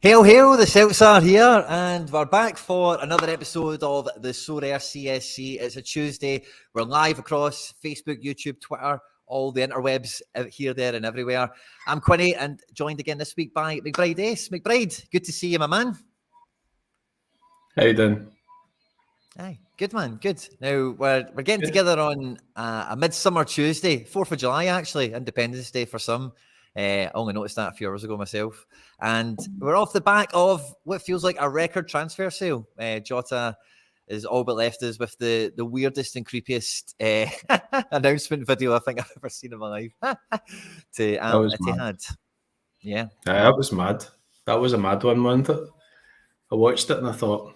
Hail, hail, the Celts are here, and we're back for another episode of the Sorare CSC. It's a Tuesday. We're live across Facebook, YouTube, Twitter, all the interwebs out here, there, and everywhere. I'm Quinny, and joined again this week by McBride Ace. McBride, good to see you, my man. How you doing? Aye, good, man, good. Now, we're getting together on a Midsummer Tuesday, 4th of July, actually, Independence Day for some. I only noticed that a few hours ago myself. And we're off the back of what feels like a record transfer sale. Jota is all but left us with the weirdest and creepiest announcement video I think I've ever seen in my life. To Ittihad. Yeah. That was mad. That was a mad one, wasn't it? I watched it and I thought,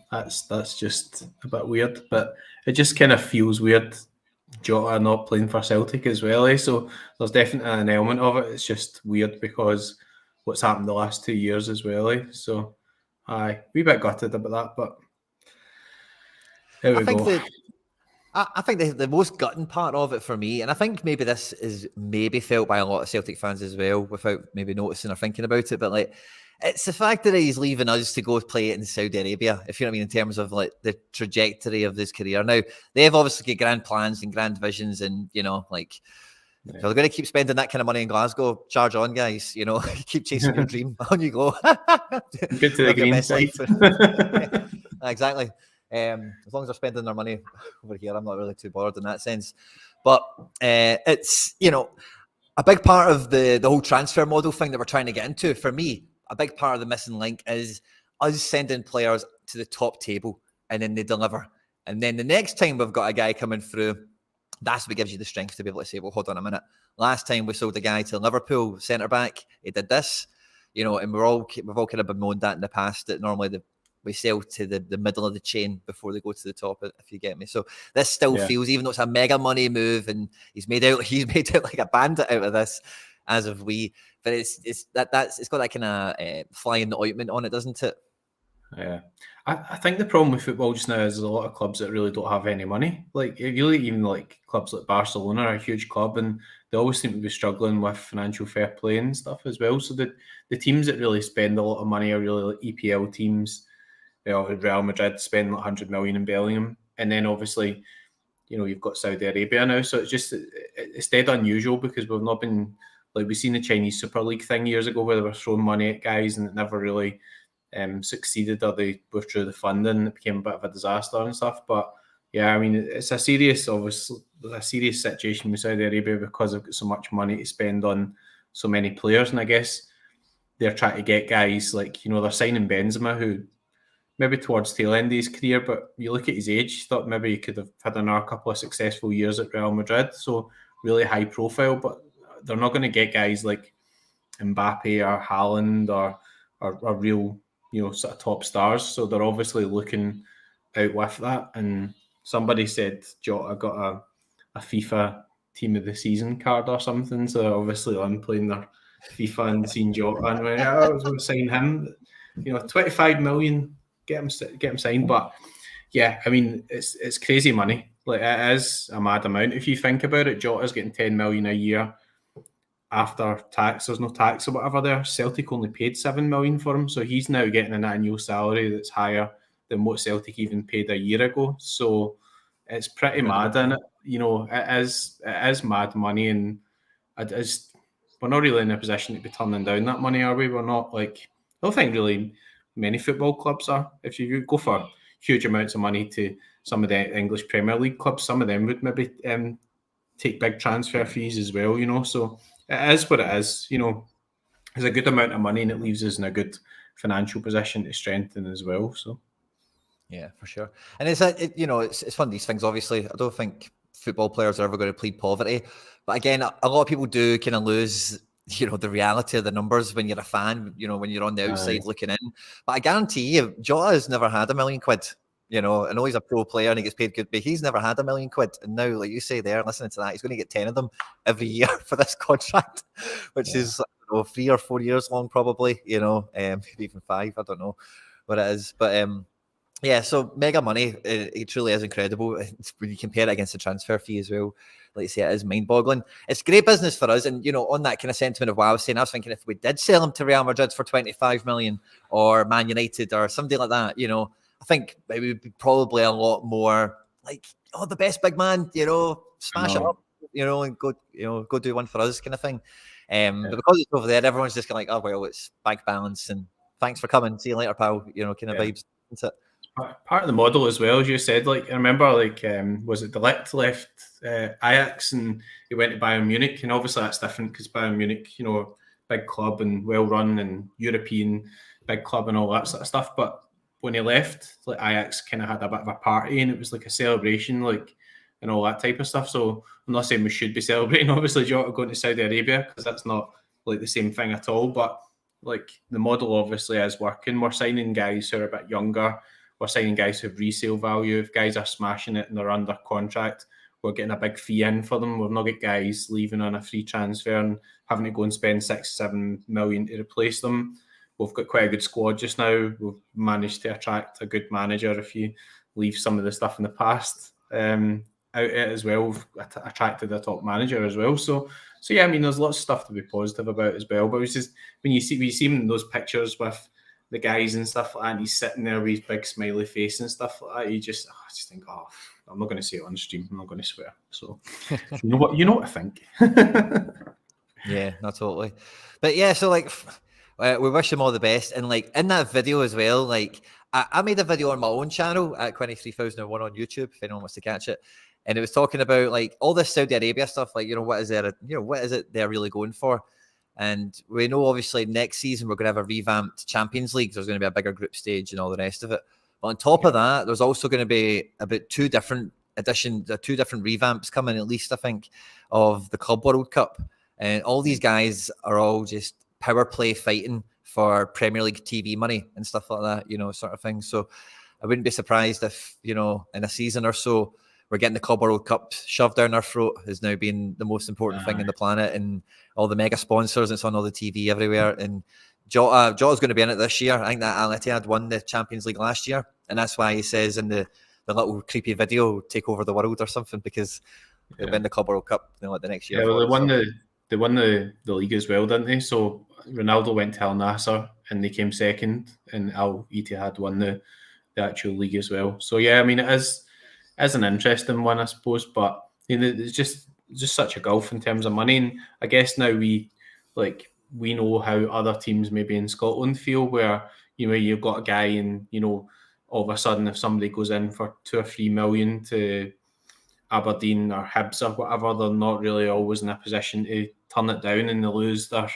that's just a bit weird. But it just kind of feels weird, Jota not playing for Celtic as well. So there's definitely an element of it. It's just weird because what's happened the last 2 years as well. So aye, wee bit gutted about that, but there we go. I think the most gutting part of it for me, and I think maybe this is maybe felt by a lot of Celtic fans as well, without maybe noticing or thinking about it, but like, it's the fact that he's leaving us to go play it in Saudi Arabia, if you know what I mean, in terms of like the trajectory of his career. Now, they've obviously got grand plans and grand visions, and you know, like, if they're going to keep spending that kind of money in Glasgow, charge on, guys. You know, keep chasing your dream. On you go. Get to the green side. Exactly. As long as they're spending their money over here, I'm not really too bothered in that sense. But it's, you know, a big part of the whole transfer model thing that we're trying to get into, for me, a big part of the missing link is us sending players to the top table and then they deliver. And then the next time we've got a guy coming through, that's what gives you the strength to be able to say, well, hold on a minute. Last time we sold a guy to Liverpool centre-back, he did this, you know, and we've all kind of bemoaned that in the past, that normally we sell to the middle of the chain before they go to the top, if you get me. So this still feels, even though it's a mega money move and he's made out like a bandit out of this, as of but it's got that kind of fly in the ointment on it, doesn't it? Yeah. I think the problem with football just now is there's a lot of clubs that really don't have any money. Like, if you look, even like clubs like Barcelona are a huge club and they always seem to be struggling with financial fair play and stuff as well. So the teams that really spend a lot of money are really like EPL teams. You know, Real Madrid spend like 100 million in Bellingham. And then obviously, you know, you've got Saudi Arabia now. So it's dead unusual because we've not been, like, we've seen the Chinese Super League thing years ago where they were throwing money at guys and it never really succeeded, or they withdrew the funding. It became a bit of a disaster and stuff. But yeah, I mean, it's a serious situation with Saudi Arabia because they've got so much money to spend on so many players. And I guess they're trying to get guys like, you know, they're signing Benzema, who maybe towards the tail end of his career, but you look at his age, you thought maybe he could have had another couple of successful years at Real Madrid. So really high profile, but they're not going to get guys like Mbappe or Haaland or real, you know, sort of top stars. So they're obviously looking out with that. And somebody said Jota got a FIFA team of the season card or something. So obviously I'm playing their FIFA and seeing Jota and went, I was going to sign him. You know, 25 million, get him signed. But yeah, I mean, it's crazy money. Like, it is a mad amount. If you think about it, Jota's getting 10 million a year after tax. There's no tax or whatever there. Celtic only paid 7 million for him, so he's now getting an annual salary that's higher than what Celtic even paid a year ago. So it's pretty mad, and you know, it is mad money, and we're not really in a position to be turning down that money, are we? We're not, like, I don't think really many football clubs are. If you go for huge amounts of money to some of the English Premier League clubs, some of them would maybe take big transfer fees as well, you know. So it is what it is, you know. It's a good amount of money and it leaves us in a good financial position to strengthen as well. So yeah, for sure. And you know, it's fun, these things. Obviously, I don't think football players are ever going to plead poverty, but again, a lot of people do kind of lose, you know, the reality of the numbers when you're a fan, you know, when you're on the outside looking in. But I guarantee you, Jota has never had £1 million. You know, I know he's a pro player and he gets paid good, but he's never had £1 million. And now, like you say there, listening to that, he's going to get 10 of them every year for this contract, which is, I don't know, 3 or 4 years long, probably, you know, maybe even 5. I don't know what it is. But Yeah, so mega money. It truly is incredible. When you compare it against the transfer fee as well, like you say, it is mind-boggling. It's great business for us, and on that kind of sentiment of what I was saying, I was thinking if we did sell him to Real Madrid for 25 million or Man United or something like that, I think it would be probably a lot more like, oh, the best big man, smash it up, and go do one for us kind of thing. But because it's over there, everyone's just kind of like, oh well, it's bank balance and thanks for coming, see you later, pal. Kind of vibes. That's it. Part of the model as well, as you said. Like I remember, was it De Ligt left Ajax and he went to Bayern Munich, and obviously that's different because Bayern Munich, big club and well run and European big club and all that sort of stuff. But when he left, like Ajax kind of had a bit of a party and it was like a celebration, like and all that type of stuff. So I'm not saying we should be celebrating, obviously, Jota going to Saudi Arabia because that's not like the same thing at all. But like the model obviously is working. We're signing guys who are a bit younger. We're signing guys who have resale value. If guys are smashing it and they're under contract, we're getting a big fee in for them. We've not got guys leaving on a free transfer and having to go and spend 6-7 million to replace them. We've got quite a good squad just now. We've managed to attract a good manager. If you leave some of the stuff in the past out it as well, we've attracted a top manager as well. So yeah, I mean, there's lots of stuff to be positive about as well. But it's just when you see him in those pictures with the guys and stuff like that, and he's sitting there with his big smiley face and stuff like that, I just think, I'm not going to say it on stream. I'm not going to swear. So you know what I think. Yeah, no, totally. But yeah, so like we wish him all the best. And like in that video as well, like I made a video on my own channel at 23,001 on YouTube, if anyone wants to catch it. And it was talking about like all this Saudi Arabia stuff, like, what is it they're really going for? And we know obviously next season we're going to have a revamped Champions League. There's going to be a bigger group stage and all the rest of it. But on top of that, there's also going to be about two different revamps coming, at least I think, of the Club World Cup. And all these guys are all just power play fighting for Premier League TV money and stuff like that, sort of thing. So I wouldn't be surprised if, in a season or so, we're getting the Club World Cup shoved down our throat as now being the most important thing in the planet, and all the mega sponsors. It's on all the TV everywhere. And Jota's going to be in it this year. I think that Ittihad won the Champions League last year, and that's why he says in the little creepy video, "Take over the world" or something, because they win the Club World Cup like the next year. Yeah, well, they won the league as well, didn't they? So Ronaldo went to Al Nassr and they came second, and Al Ittihad won the actual league as well. So yeah, I mean, it is an interesting one, I suppose, but it's just such a gulf in terms of money. And I guess now we know how other teams maybe in Scotland feel, where you've got a guy and all of a sudden if somebody goes in for 2 or 3 million to Aberdeen or Hibs or whatever, they're not really always in a position to turn it down, and they lose their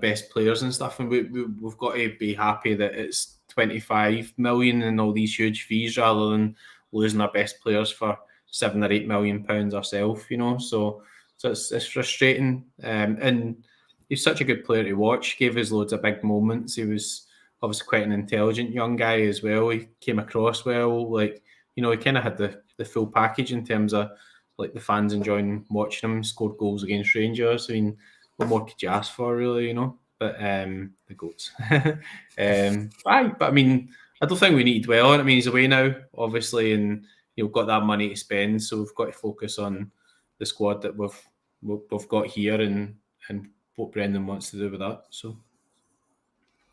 best players and stuff. And we've got to be happy that it's 25 million and all these huge fees rather than losing our best players for 7 or 8 million pounds ourselves, So it's frustrating. And he's such a good player to watch. Gave us loads of big moments. He was obviously quite an intelligent young guy as well. He came across well. He kind of had the full package in terms of like the fans enjoying watching him. Scored goals against Rangers. I mean, what more could you ask for, really? But the goats. But I mean, I don't think we need to dwell on it. I mean, he's away now, obviously, and you've got that money to spend, so we've got to focus on the squad that we've got here and what Brendan wants to do with that. So.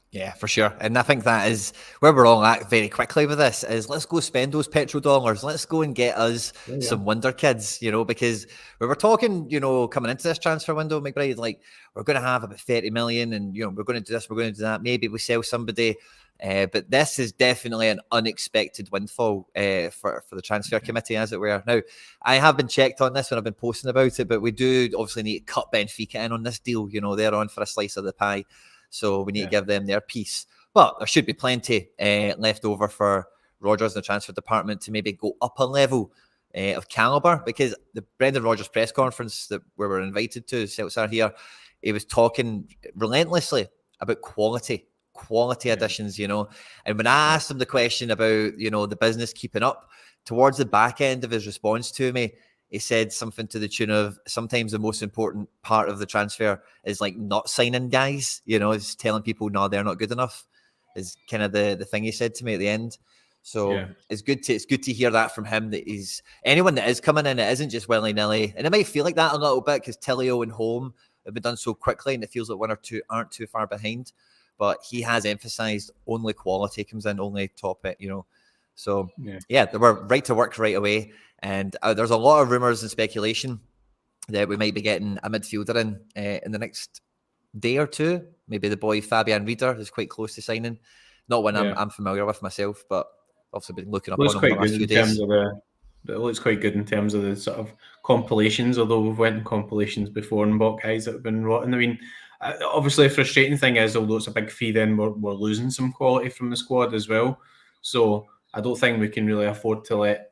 Yeah, for sure. And I think that is where we're all at very quickly with this is let's go spend those petrol dollars. Let's go and get us some wonder kids, because we were talking, coming into this transfer window, McBride, like we're going to have about 30 million and, we're going to do this, we're going to do that. Maybe we sell somebody. But this is definitely an unexpected windfall for the transfer committee, as it were. Now, I have been checked on this when I've been posting about it, but we do obviously need to cut Benfica in on this deal. They're on for a slice of the pie. So we need to give them their piece. But there should be plenty left over for Rodgers and the transfer department to maybe go up a level of calibre, because the Brendan Rodgers press conference that we were invited to, Celtic here, he was talking relentlessly about quality additions, And when I asked him the question about, the business keeping up, towards the back end of his response to me, he said something to the tune of sometimes the most important part of the transfer is like not signing guys, is telling people, no, they're not good enough is kind of the thing he said to me at the end. So it's good to hear that from him, that he's anyone that is coming in, it isn't just willy-nilly. And it might feel like that a little bit because Tillio and Home have been done so quickly, and it feels like one or two aren't too far behind. But he has emphasised only quality comes in, only top it, So they were right to work right away. And there's a lot of rumours and speculation that we might be getting a midfielder in the next day or two. Maybe the boy Fabian Rieder is quite close to signing. Not one I'm familiar with myself, but obviously been looking up on him the last few days. It looks quite good in terms of the sort of compilations, although we've went in compilations before and bought guys that have been rotten. I mean, obviously a frustrating thing is, although it's a big fee, then we're losing some quality from the squad as well. So I don't think we can really afford to let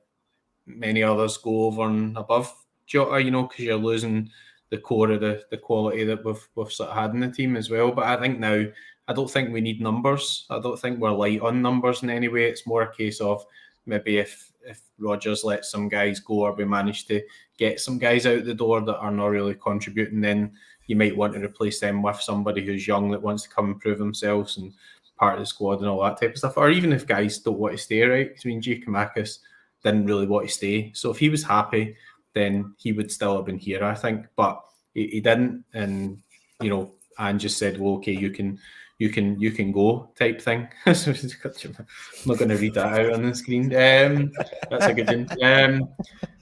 many others go over and above Jota, because you're losing the core of the quality that we've sort of had in the team as well. But I think now, I don't think we need numbers. I don't think we're light on numbers in any way. It's more a case of maybe if Rodgers lets some guys go, or we manage to get some guys out the door that are not really contributing, then you might want to replace them with somebody who's young that wants to come and prove themselves and part of the squad and all that type of stuff. Or even if guys don't want to stay, right? I mean, Giakoumakis didn't really want to stay. So if he was happy, then he would still have been here, I think. But he didn't. And, Anne just said, well, okay, you can go type thing. I'm not going to read that out on the screen. That's a good one.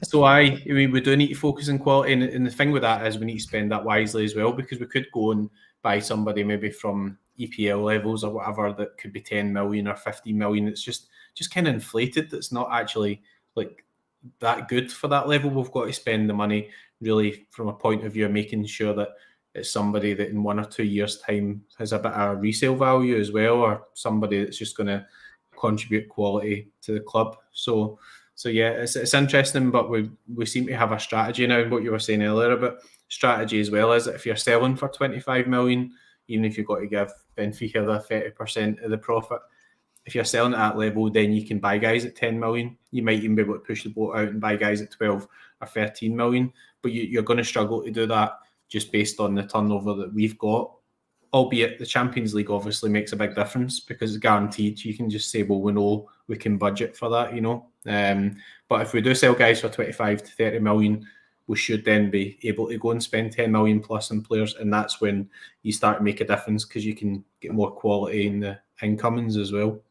So we do need to focus on quality. And the thing with that is we need to spend that wisely as well, because we could go and buy somebody maybe from EPL levels or whatever that could be 10 million or 15 million. It's just kind of inflated. That's not actually like that good for that level. We've got to spend the money really from a point of view of making sure that it's somebody that in 1 or 2 years' time has a bit of resale value as well, or somebody that's just going to contribute quality to the club. So yeah, it's interesting, but we seem to have a strategy now. What you were saying earlier about strategy as well is that if you're selling for 25 million, even if you've got to give Benfica the 30% of the profit, if you're selling at that level, then you can buy guys at 10 million. You might even be able to push the boat out and buy guys at 12 or 13 million, but you're going to struggle to do that just based on the turnover that we've got. Albeit the Champions League obviously makes a big difference because it's guaranteed. You can just say, well, we know we can budget for that, But if we do sell guys for 25 to 30 million, we should then be able to go and spend 10 million plus on players. And that's when you start to make a difference, because you can get more quality in the incomings as well.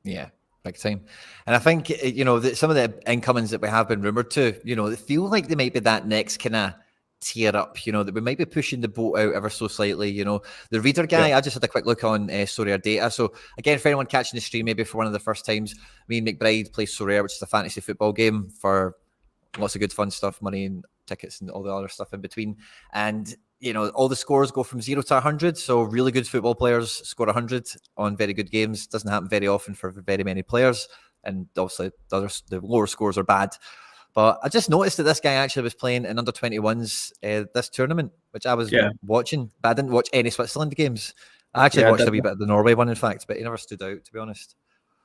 Yeah, big time. And I think, some of the incomings that we have been rumoured to, they feel like they might be that next kind of tier up, that we might be pushing the boat out ever so slightly. The Reader guy, I just had a quick look on Sorare data. So again, for anyone catching the stream maybe for one of the first times, me and McBride play Sorare, which is a fantasy football game for lots of good fun stuff, money and tickets and all the other stuff in between. And all the scores go from 0 to 100. So really good football players score 100 on very good games. Doesn't happen very often for very many players. And obviously the lower scores are bad. But I just noticed that this guy actually was playing in under 21s this tournament, which I was watching, but I didn't watch any Switzerland games. I actually watched a wee bit of the Norway one, in fact, but he never stood out, to be honest.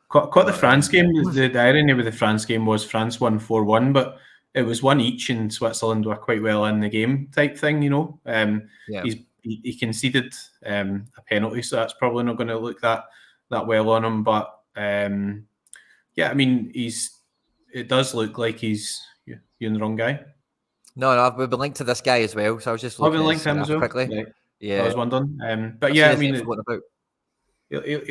Caught the France game. The irony with the France game was France won 4-1, but it was one each, and Switzerland were quite well in the game type thing, He conceded a penalty, so that's probably not going to look that well on him. But it does look like he's you're the wrong guy. No, we've been linked to this guy as well, so I was just looking at linked him as well quickly. Right. Yeah, I was wondering. But yeah, he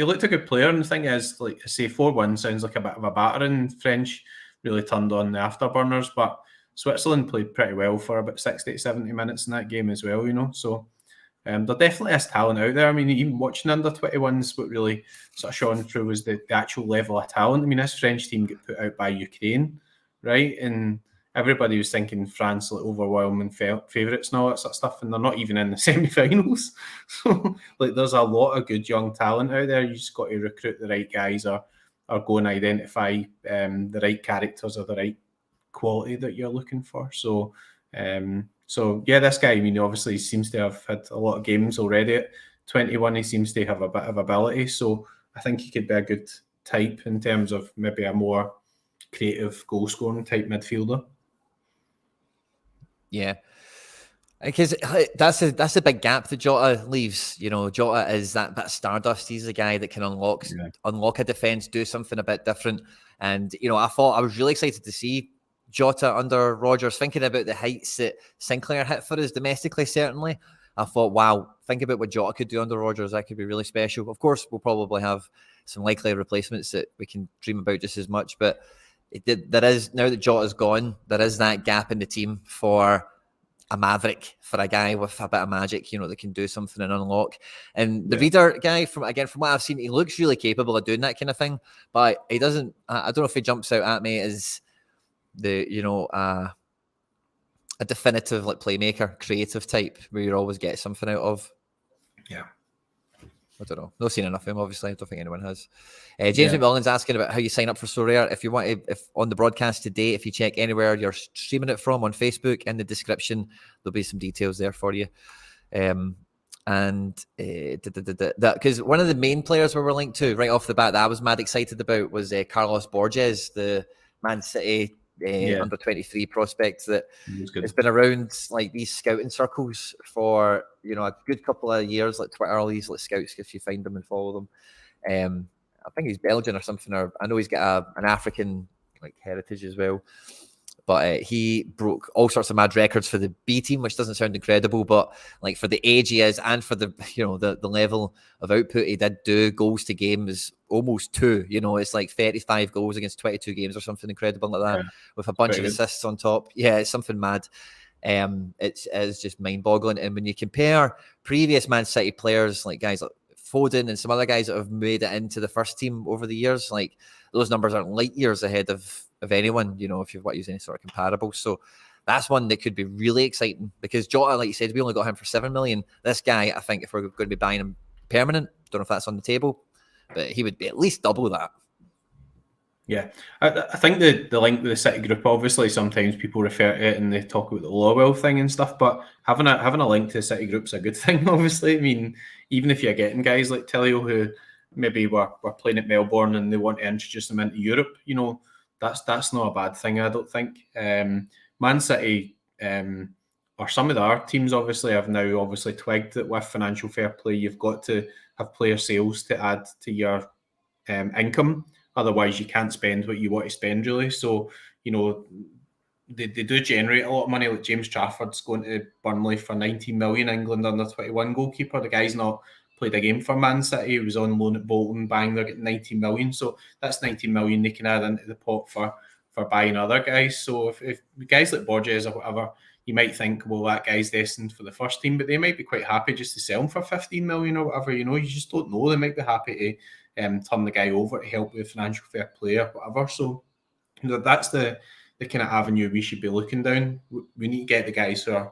looked a good player, and the thing is, like I say, 4-1 sounds like a bit of a battering. French really turned on the afterburners, but Switzerland played pretty well for about 60 to 70 minutes in that game as well, So there definitely is talent out there. I mean, even watching under 21s, what really sort of shone through was the actual level of talent. I mean, this French team get put out by Ukraine, right? And everybody was thinking France like overwhelming favourites and all that sort of stuff, and they're not even in the semi-finals. So, there's a lot of good young talent out there. You just got to recruit the right guys or go and identify the right characters or the right quality that you're looking for. So this guy, obviously seems to have had a lot of games already. At 21, he seems to have a bit of ability. So I think he could be a good type in terms of maybe a more creative goal-scoring type midfielder. Yeah. Because that's a big gap that Jota leaves. You know, Jota is that bit of stardust. He's the guy that can unlock a defence, do something a bit different. And you know, I was really excited to see Jota under Rodgers. Thinking about the heights that Sinclair hit for us domestically, certainly, I thought, wow, think about what Jota could do under Rodgers. That could be really special. Of course, we'll probably have some likely replacements that we can dream about just as much. But there is, now that Jota's gone, there is that gap in the team for a maverick, for a guy with a bit of magic, you know, that can do something and unlock. And the Reader guy, from what I've seen, he looks really capable of doing that kind of thing, but he doesn't. I don't know if he jumps out at me as the, you know, a definitive like playmaker, creative type where you always get something out of. Yeah. I don't know. Not seen enough of him, obviously. I don't think anyone has. James McMillan's asking about how you sign up for Sorare. If you want to, if on the broadcast today, if you check anywhere you're streaming it from on Facebook, in the description, there'll be some details there for you. Because one of the main players we were linked to right off the bat that I was mad excited about was Carlos Borges, the Man City under 23 prospect that has been around like these scouting circles for, you know, a good couple of years, like Twitter, all these like scouts, if you find them and follow them. I think he's Belgian or something, or I know he's got an African like heritage as well. But he broke all sorts of mad records for the B team, which doesn't sound incredible, but like for the age he is and for the, you know, the level of output he did do, goals to game is almost 2. You know, it's like 35 goals against 22 games or something incredible like that, with a bunch of assists on top. Yeah, it's something mad. It's just mind-boggling. And when you compare previous Man City players, like guys like Foden and some other guys that have made it into the first team over the years, like those numbers aren't light years ahead of anyone, you know, if you've got to use any sort of comparables. So that's one that could be really exciting, because Jota, like you said, we only got him for 7 million. This guy, I think if we're going to be buying him permanent, don't know if that's on the table, but he would be at least double that. Yeah, I think the link with the City group, obviously sometimes people refer to it and they talk about the Lowell thing and stuff, but having a link to the City group's a good thing, obviously. I mean, even if you're getting guys like Telio who maybe were playing at Melbourne and they want to introduce them into Europe, you know, that's not a bad thing, I don't think. Man City or some of the other teams obviously have now obviously twigged that with financial fair play, you've got to have player sales to add to your income. Otherwise, you can't spend what you want to spend, really. So, you know, they do generate a lot of money. Like James Trafford's going to Burnley for 19 million, England under 21 goalkeeper. The guy's not played a game for Man City. He was on loan at Bolton, bang, they're getting 19 million. So that's 19 million they can add into the pot for buying other guys. So if guys like Borges or whatever, you might think, well, that guy's destined for the first team, but they might be quite happy just to sell him for 15 million or whatever. You know, you just don't know. They might be happy to turn the guy over to help with financial fair play or whatever. So, you know, that's the kind of avenue we should be looking down. We need to get the guys who are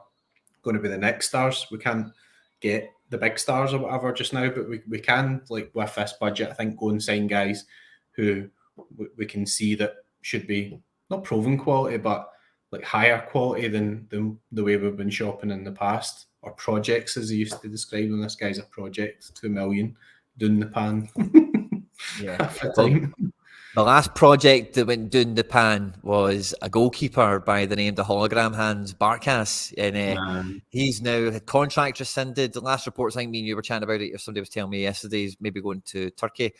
going to be the next stars. We can't get the big stars or whatever just now, but we can, like with this budget, I think, go and sign guys who we can see that should be not proven quality, but like higher quality than the way we've been shopping in the past, or projects as they used to describe them. This guy's a project, 2 million, doing the pan. Yeah. The last project that went down the pan was a goalkeeper by the name of Hologram Hands Barkas, and he's now had contract rescinded. The last reports, I think me and you were chatting about it, if somebody was telling me yesterday, he's maybe going to Turkey.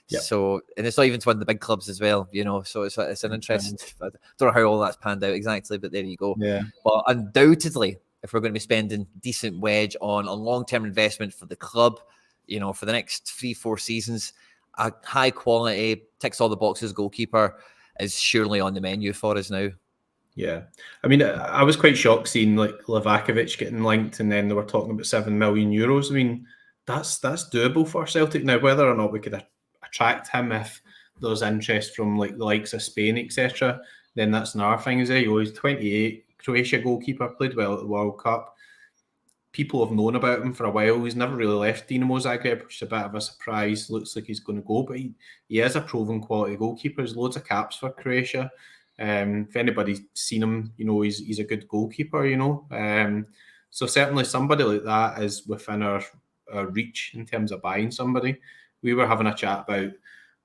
Yep. So, and it's not even to one of the big clubs as well, you know. So it's an interesting. I don't know how all that's panned out exactly, but there you go. Yeah. But undoubtedly, if we're going to be spending decent wedge on a long-term investment for the club, you know, for the next 3-4 seasons, a high quality, ticks all the boxes goalkeeper is surely on the menu for us now. Yeah. I mean, I was quite shocked seeing like Livakovic getting linked, and then they were talking about €7 million. I mean, that's doable for Celtic. Now, whether or not we could attract him if there's interest from like the likes of Spain, etc., then that's another thing. He's 28, Croatia goalkeeper, played well at the World Cup. People have known about him for a while. He's never really left Dinamo Zagreb, which is a bit of a surprise. Looks like he's going to go, but he is a proven quality goalkeeper. There's loads of caps for Croatia. If anybody's seen him, you know, he's a good goalkeeper, you know. So certainly somebody like that is within our reach in terms of buying somebody. We were having a chat about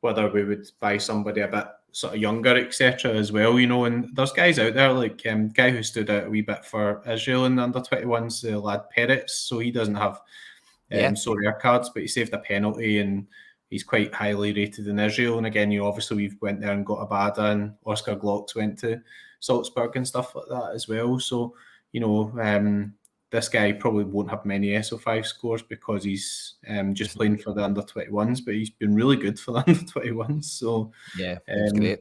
whether we would buy somebody a bit sort of younger, etc. as well, and there's guys out there like guy who stood out a wee bit for Israel in the under-21s, the lad Peretz, so he doesn't have Sorare cards, but he saved a penalty and he's quite highly rated in Israel. And again, obviously we've went there and got Abada, and Oscar Glocks went to Salzburg and stuff like that as well. So, this guy probably won't have many SO5 scores because he's just playing for the under-21s, but he's been really good for the under-21s. So that's great.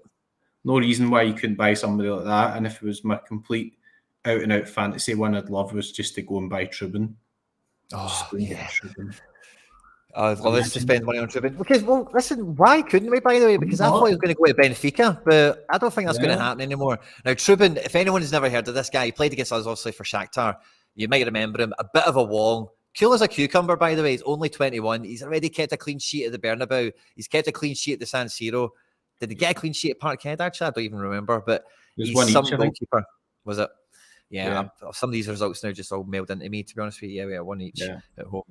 No reason why you couldn't buy somebody like that. And if it was my complete out-and-out fantasy one, I'd love was just to go and buy Trubin. I'd love us to spend money on Trubin. Because, well, listen, why couldn't we, by the way? Because I thought he was going to go to Benfica, but I don't think that's going to happen anymore. Now, Trubin, if anyone has never heard of this guy, he played against us, obviously, for Shakhtar. You might remember him. A bit of a wall. Cool as a cucumber, by the way. He's only 21. He's already kept a clean sheet at the Bernabeu. He's kept a clean sheet at the San Siro. Did he get a clean sheet at Parkhead, actually? I don't even remember. But he's some goalkeeper. Was it? Yeah. Some of these results now just all mailed into me, to be honest with you. Yeah, we had one each at home.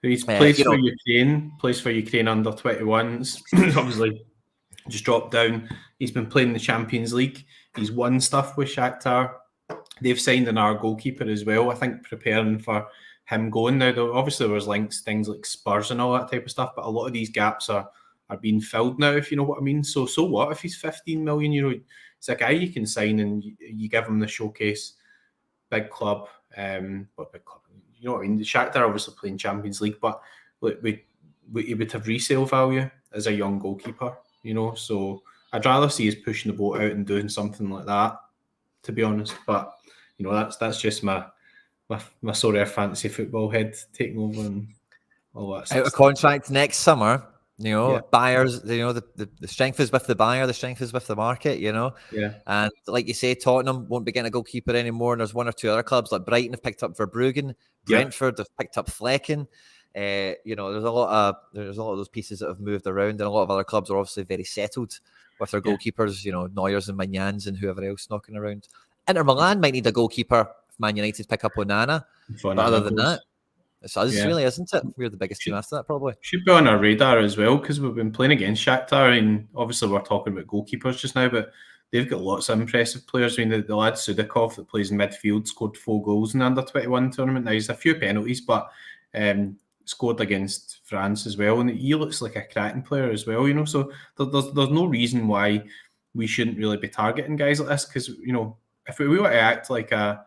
He's plays for Ukraine. Plays for Ukraine under-21s. Obviously, just dropped down. He's been playing the Champions League. He's won stuff with Shakhtar. They've signed our goalkeeper as well, I think, preparing for him going. Now, obviously, there was links, things like Spurs and all that type of stuff, but a lot of these gaps are being filled now, if you know what I mean. So what if he's 15 million euro? It's a guy you can sign and you give him the showcase, big club, big club. You know what I mean? The Shakhtar obviously playing Champions League, but he would have resale value as a young goalkeeper, So I'd rather see us pushing the boat out and doing something like that, to be honest. But that's just my sort of fantasy football head taking over and all that. Out of contract next summer, buyers. The strength is with the buyer, the strength is with the market. And like you say, Tottenham won't be getting a goalkeeper anymore. And there's one or two other clubs like Brighton have picked up Verbruggen, Brentford have picked up Flecken. There's a lot of those pieces that have moved around, and a lot of other clubs are obviously very settled with their goalkeepers. Neuers and Magnans and whoever else knocking around. Inter Milan might need a goalkeeper if Man United pick up Onana. But other than that, it's us, really, isn't it? We're the biggest team after that, probably. Should be on our radar as well, because we've been playing against Shakhtar, and obviously we're talking about goalkeepers just now, but they've got lots of impressive players. I mean, the lad Sudikov that plays in midfield scored 4 goals in the under-21 tournament. Now, he's a few penalties, but scored against France as well, and he looks like a cracking player as well, So there's no reason why we shouldn't really be targeting guys like this, because, if we were to act like a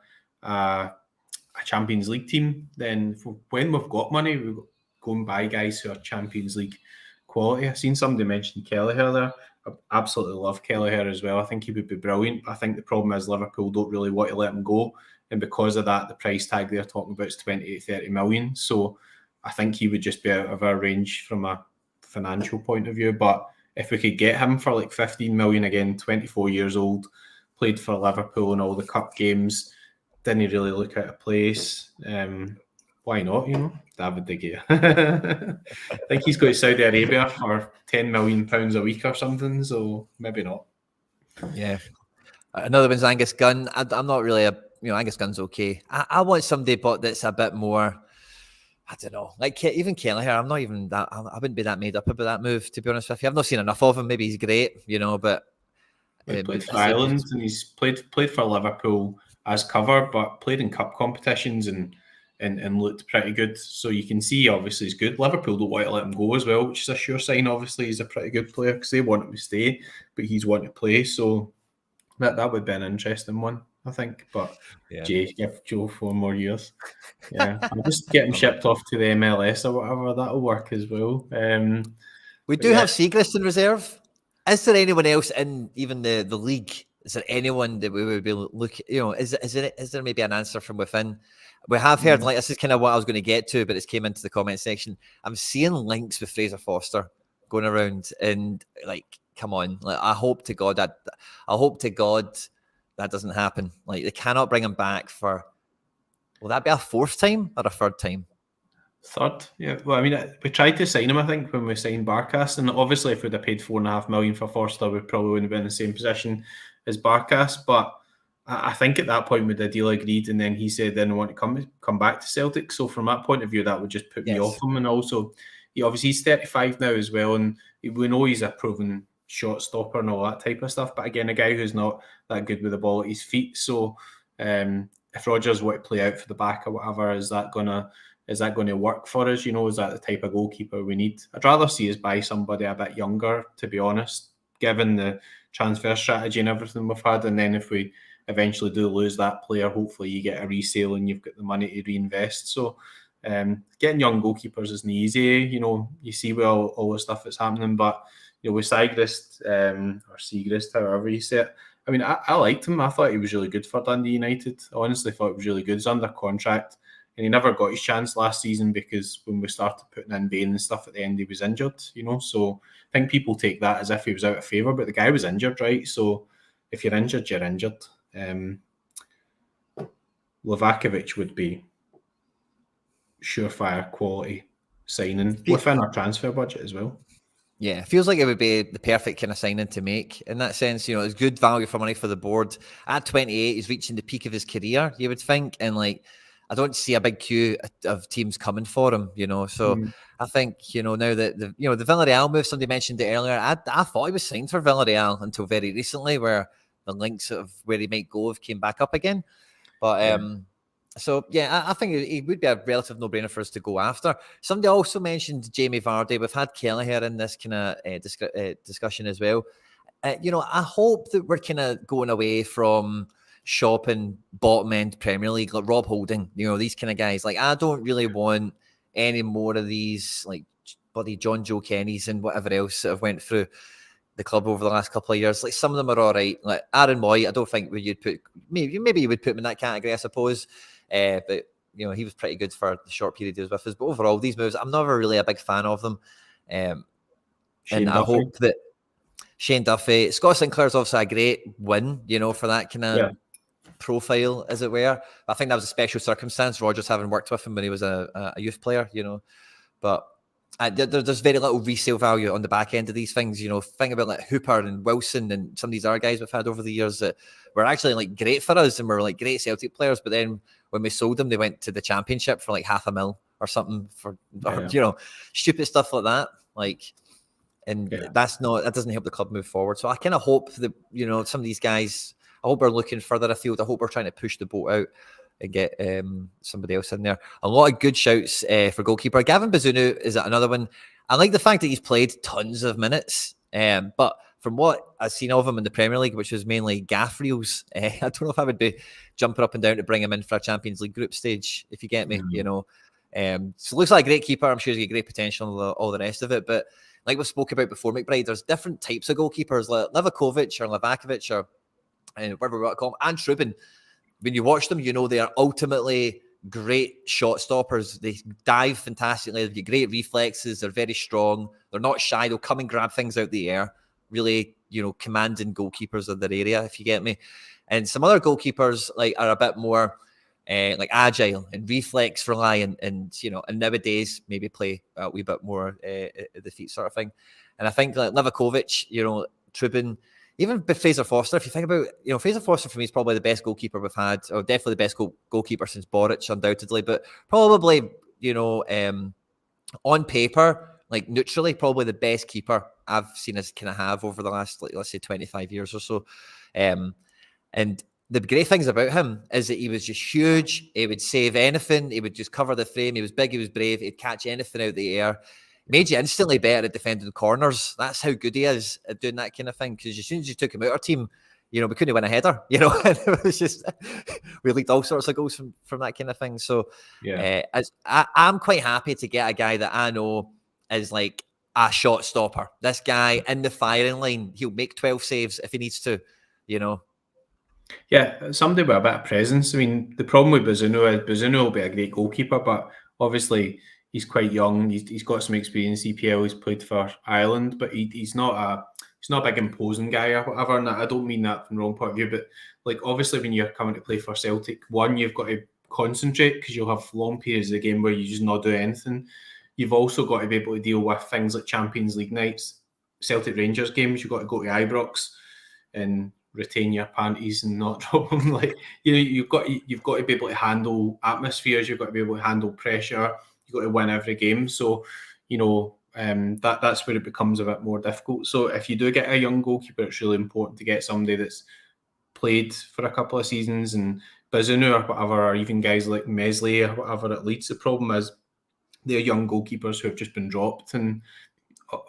Champions League team, then when we've got money, we go and buy guys who are Champions League quality. I've seen somebody mention Kelleher there. I absolutely love Kelleher as well. I think he would be brilliant. I think the problem is Liverpool don't really want to let him go, and because of that, the price tag they're talking about is 20 to 30 million. So I think he would just be out of our range from a financial point of view. But if we could get him for like 15 million again, 24 years old, played for Liverpool in all the cup games, didn't really look out of place. Why not, David De Gea. I think he's going to Saudi Arabia for £10 million a week or something, so maybe not. Yeah. Another one's Angus Gunn. I'm not really Angus Gunn's okay. I want somebody that's a bit more, I don't know, like even Kelleher. I'm not even that, I wouldn't be that made up about that move, to be honest with you. I've not seen enough of him. Maybe he's great, but he played for Ireland, and he's played for Liverpool as cover, but played in cup competitions and looked pretty good. So you can see, obviously, he's good. Liverpool don't want to let him go as well, which is a sure sign. Obviously, he's a pretty good player because they want him to stay, but he's wanting to play. So that would be an interesting one, I think. But Jay, give Joe 4 more years. Yeah, I'll just get him shipped off to the MLS or whatever. That'll work as well. We do have Siegrist in reserve. Is there anyone else in even the league? Is there anyone that we would be looking? Is there maybe an answer from within? We have heard, like, this is kind of what I was going to get to, but it's came into the comment section. I'm seeing links with Fraser Foster going around, and like, come on, like, I hope to God that doesn't happen. Like, they cannot bring him back for. Will that be a 4th time or a 3rd time? 3rd, yeah. Well, I mean, we tried to sign him, I think, when we signed Barkas, and obviously, if we'd have paid $4.5 million for Forster, we probably wouldn't have been in the same position as Barkas. But I think at that point, with the deal agreed, and then he said, "Then I want to come back to Celtic." So from that point of view, that would just put me off him, and also he's 35 now as well, and we know he's a proven shot stopper and all that type of stuff. But again, a guy who's not that good with the ball at his feet. So if Rodgers were to play out for the back or whatever, is that gonna work for us? You know, is that the type of goalkeeper we need? I'd rather see us buy somebody a bit younger, to be honest, given the transfer strategy and everything we've had. And then if we eventually do lose that player, hopefully you get a resale and you've got the money to reinvest. So getting young goalkeepers isn't easy. You know, you see all the stuff that's happening, but you know, with Sigrist or Segrist, however you say it, I mean, I liked him. I thought he was really good for Dundee United. I honestly thought he was really good. He's under contract, and he never got his chance last season because when we started putting in Bain and stuff at the end, he was injured, you know. So I think people take that as if he was out of favour, but the guy was injured, right? So if you're injured, you're injured. Livakovic would be surefire quality signing within our transfer budget as well. Yeah, it feels like it would be the perfect kind of signing to make in that sense. You know, it's good value for money for the board. At 28, he's reaching the peak of his career, you would think. And like, I don't see a big queue of teams coming for him, you know. So I think, you know, now that the Villarreal move, somebody mentioned it earlier, I thought he was signed for Villarreal until very recently, where the links of where he might go have came back up again. But so, yeah, I think it would be a relative no-brainer for us to go after. Somebody also mentioned Jamie Vardy. We've had Kelleher in this kind of discussion as well. You know, I hope that we're kind of going away from shopping bottom-end Premier League, like Rob Holding, you know, these kind of guys. Like, I don't really want any more of these, like, bloody John Joe Kennys and whatever else that have went through the club over the last couple of years. Like, some of them are all right. Like, Aaron Moy, I don't think you'd put... Maybe you would put him in that category, I suppose. But, you know, he was pretty good for the short period he was with us. But overall, these moves, I'm never really a big fan of them. And I hope that Shane Duffy, Scott Sinclair's obviously a great win, you know, for that kind of profile, as it were. I think that was a special circumstance, Rodgers having worked with him when he was a youth player, you know. But there's very little resale value on the back end of these things, you know. Think about like Hooper and Wilson and some of these other guys we've had over the years that were actually like great for us and were like great Celtic players, but then when we sold them, they went to the Championship for like $500,000 or something or, you know, stupid stuff like that. Like, and that doesn't help the club move forward. So I kind of hope that, you know, some of these guys, I hope we're looking further afield. I hope we're trying to push the boat out and get somebody else in there. A lot of good shouts for goalkeeper. Gavin Bazunu is another one. I like the fact that he's played tons of minutes, but from what I've seen of him in the Premier League, which was mainly gaff reels, I don't know if I would be jumping up and down to bring him in for a Champions League group stage, if you get me, you know. So looks like a great keeper. I'm sure he's got great potential and all the rest of it. But like we spoke about before, McBride, there's different types of goalkeepers, like Livakovic or Livakovic or whatever we want to call him, and Trubin. When you watch them, you know they are ultimately great shot stoppers. They dive fantastically. They've got great reflexes. They're very strong. They're not shy. They'll come and grab things out the air. Really, you know, commanding goalkeepers of their area, if you get me. And some other goalkeepers like are a bit more like agile and reflex reliant, and you know, and nowadays maybe play a wee bit more at the feet sort of thing. And I think like Livakovic, you know, Trubin, even Fraser Foster, if you think about, you know, Fraser Foster for me is probably the best goalkeeper we've had, or definitely the best goalkeeper since Boric, undoubtedly, but probably, you know, on paper, like neutrally, probably the best keeper I've seen us kind of have over the last, like, let's say 25 years or so. And the great things about him is that he was just huge. He would save anything. He would just cover the frame. He was big. He was brave. He'd catch anything out the air. Made you instantly better at defending corners. That's how good he is at doing that kind of thing. Because as soon as you took him out of our team, you know, we couldn't win a header, you know. And it was just, we leaked all sorts of goals from that kind of thing. So I'm quite happy to get a guy that I know is like a shot stopper. This guy in the firing line, he'll make 12 saves if he needs to, you know. Yeah, somebody with a bit of presence. I mean, the problem with Bazunu is Bazunu will be a great goalkeeper, but obviously he's quite young. He's got some experience. EPL, he's played for Ireland, but he's not a big imposing guy or whatever. And I don't mean that from the wrong point of view, but like obviously when you're coming to play for Celtic, one, you've got to concentrate because you'll have long periods of the game where you just not do anything. You've also got to be able to deal with things like Champions League nights, Celtic Rangers games. You've got to go to Ibrox and retain your panties and not drop them. Like, you know, you've got to be able to handle atmospheres. You've got to be able to handle pressure. You've got to win every game. So, that's where it becomes a bit more difficult. So if you do get a young goalkeeper, it's really important to get somebody that's played for a couple of seasons, and Bizunu or whatever, or even guys like Mesley or whatever at Leeds. The problem is they're young goalkeepers who have just been dropped, and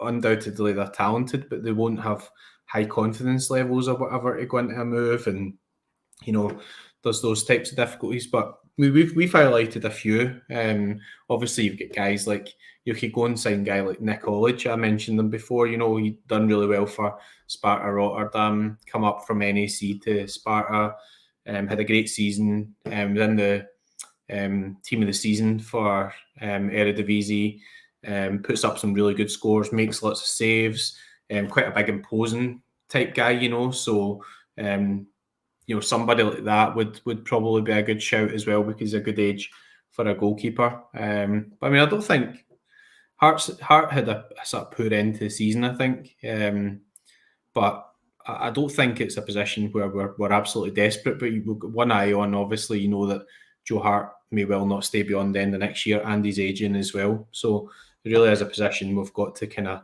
undoubtedly they're talented, but they won't have high confidence levels or whatever to go into a move, and there's those types of difficulties. But we've highlighted a few. Obviously, you've got guys like, you could go and sign a guy like Nick Ollich. I mentioned them before. He'd done really well for Sparta Rotterdam, come up from NAC to Sparta, had a great season, within the team of the season for Eredivisie, puts up some really good scores, makes lots of saves, quite a big imposing type guy, so somebody like that would probably be a good shout as well, because he's a good age for a goalkeeper. But I mean, I don't think Hart had a sort of poor end to the season, I think, but I don't think it's a position where we're absolutely desperate. But we've got one eye on, obviously, that Joe Hart may well not stay beyond the end of next year, and he's aging as well. So it really is a position we've got to kind of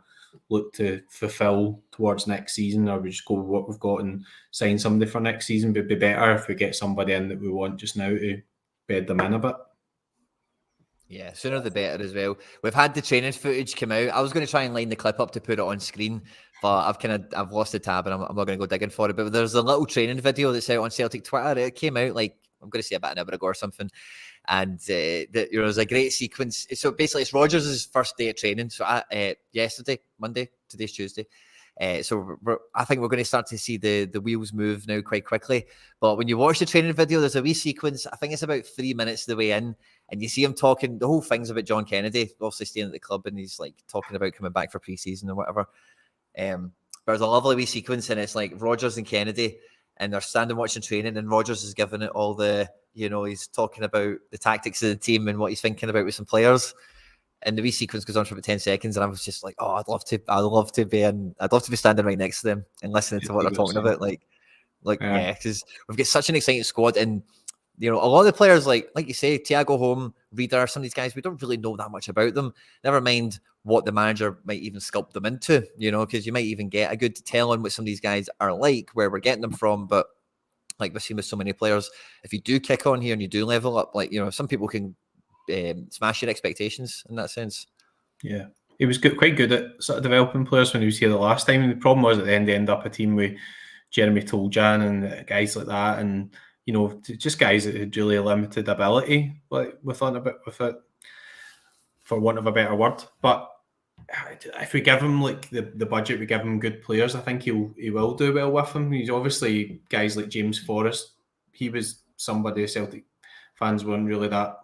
look to fulfill towards next season, or we just go with what we've got and sign somebody for next season. But it'd be better if we get somebody in that we want just now to bed them in a bit. Yeah, sooner the better as well. We've had the training footage come out. I was going to try and line the clip up to put it on screen, but I've lost the tab and I'm not going to go digging for it. But there's a little training video that's out on Celtic Twitter. It came out I'm going to say about an hour ago or something. And there's a great sequence. So basically, it's Rodgers' first day of training. So yesterday, Monday, today's Tuesday. So I think we're going to start to see the wheels move now quite quickly. But when you watch the training video, there's a wee sequence. I think it's about 3 minutes the way in, and you see him talking. The whole thing's about John Kennedy, obviously staying at the club, and he's like talking about coming back for pre-season or whatever. But there's a lovely wee sequence, and it's like Rodgers and Kennedy, and they're standing watching training, and Rodgers is giving it all the, he's talking about the tactics of the team and what he's thinking about with some players. And the wee sequence goes on for about 10 seconds, and I was just like, "Oh, I'd love to be standing right next to them and listening to what they're talking about." Yeah, because we've got such an exciting squad, and a lot of the players, like you say, Thiago Home, Reader, some of these guys, we don't really know that much about them. Never mind what the manager might even sculpt them into, because you might even get a good tell on what some of these guys are like, where we're getting them from. But like we've seen with so many players, if you do kick on here and you do level up, some people can smash your expectations in that sense. Yeah, he was quite good at sort of developing players when he was here the last time. And the problem was at the end, they end up a team with Jeremy Toljan and guys like that, and just guys that had really limited ability, like with it, for want of a better word. But if we give him like the budget, we give him good players, I think he will do well with them. He's obviously guys like James Forrest. He was somebody Celtic fans weren't really that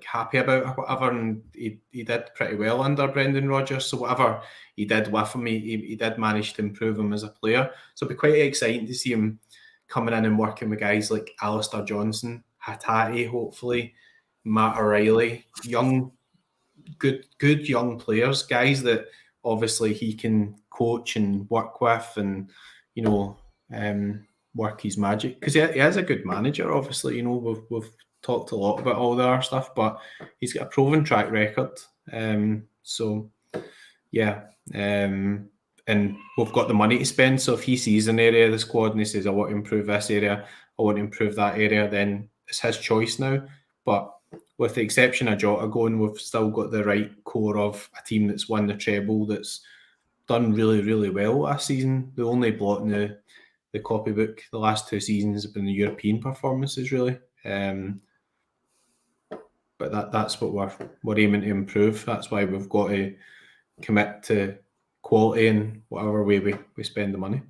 happy about or whatever, and he did pretty well under Brendan Rodgers. So whatever he did with him, he did manage to improve him as a player. So it'll be quite exciting to see him coming in and working with guys like Alistair Johnson, Hatate, hopefully, Matt O'Reilly, good young players, guys that obviously he can coach and work with, and work his magic, because he is a good manager. Obviously, we've talked a lot about all the other stuff, but he's got a proven track record. So yeah, and we've got the money to spend. So if he sees an area of the squad and he says, I want to improve this area, I want to improve that area, then it's his choice now. But with the exception of Jota going, we've still got the right core of a team that's won the treble, that's done really, really well last season. The only blot in the copybook the last 2 seasons have been the European performances, really. But that's what we're aiming to improve. That's why we've got to commit to quality in whatever way we spend the money.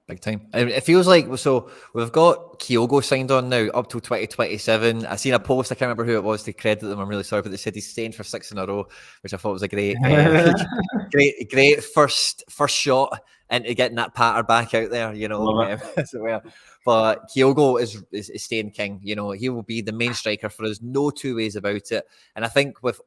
Big time. And it feels like, so we've got Kyogo signed on now up till 2027. I seen a post, I can't remember who it was to credit them, I'm really sorry, but they said he's staying for 6 in a row, which I thought was a great great first shot into getting that patter back out there, But Kyogo is staying king. He will be the main striker for us, no two ways about it. And I think with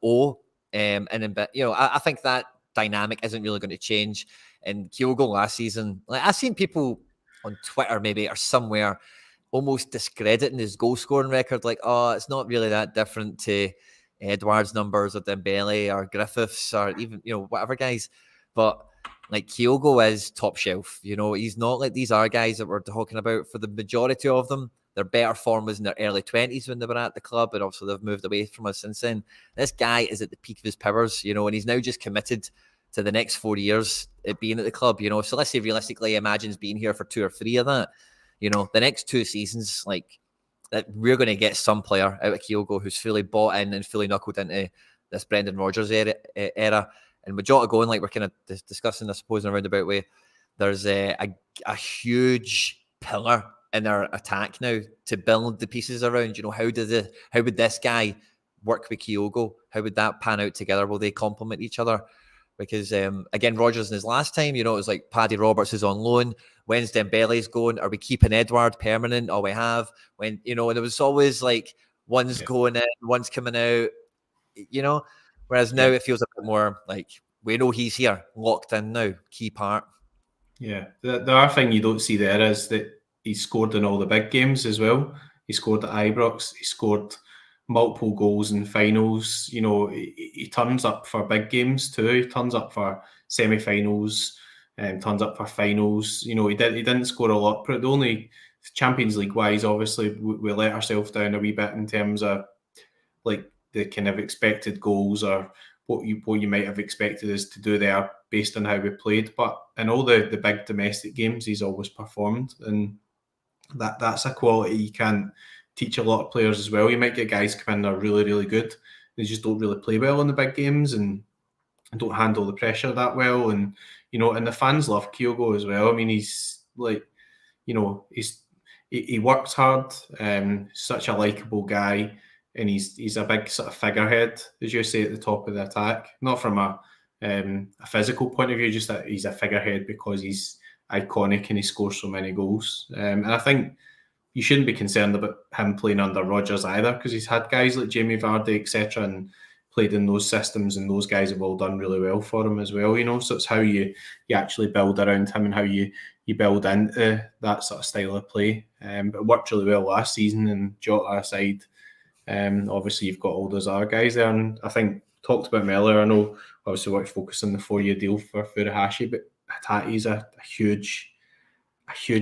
I think that dynamic isn't really going to change. And Kyogo last season, I've seen people on Twitter maybe or somewhere almost discrediting his goal scoring record, it's not really that different to Edwards numbers or Dembele or Griffiths or even, whatever guys. But like Kyogo is top shelf. He's not like these other guys that we're talking about. For the majority of them, their better form was in their early 20s when they were at the club, and also they've moved away from us since then. This guy is at the peak of his powers, and he's now just committed to the next 4 years at being at the club, So let's say realistically he imagines being here for 2 or 3 of that. The next 2 seasons, like, that we're going to get some player out of Kyogo who's fully bought in and fully knuckled into this Brendan Rodgers era. And with Jota going, like we're kind of discussing, I suppose, in a roundabout way, there's a huge pillar in our attack now to build the pieces around. How would this guy work with Kyogo? How would that pan out together? Will they complement each other? Because again, Rodgers in his last time, it was like Paddy Roberts is on loan. When's Dembele's going? Are we keeping Edward permanent? Oh, we have. And it was always like one's going in, one's coming out. Whereas now it feels a bit more like we know he's here, locked in now, key part. Yeah, the other thing you don't see there is that he scored in all the big games as well. He scored at Ibrox. He scored multiple goals in finals. He turns up for big games too. He turns up for semi-finals and turns up for finals. He didn't score a lot, but the only Champions League wise, obviously, we let ourselves down a wee bit in terms of like the kind of expected goals or what you might have expected us to do there based on how we played. But in all the big domestic games, he's always performed, and that's a quality you can't teach a lot of players as well. You might get guys come in that are really, really good. They just don't really play well in the big games and don't handle the pressure that well. And, and the fans love Kyogo as well. I mean, he's like, he works hard, such a likeable guy. And he's a big sort of figurehead, as you say, at the top of the attack. Not from a physical point of view, just that he's a figurehead because he's iconic and he scores so many goals. And I think you shouldn't be concerned about him playing under Rodgers either, because he's had guys like Jamie Vardy, etc., and played in those systems, and those guys have all done really well for him as well. So it's how you actually build around him and how you build into that sort of style of play. But it worked really well last season, and Jota aside, obviously you've got all those other guys there. And I think talked about him earlier. I know obviously we want to focus on the 4-year deal for Furuhashi, but Hattati's a huge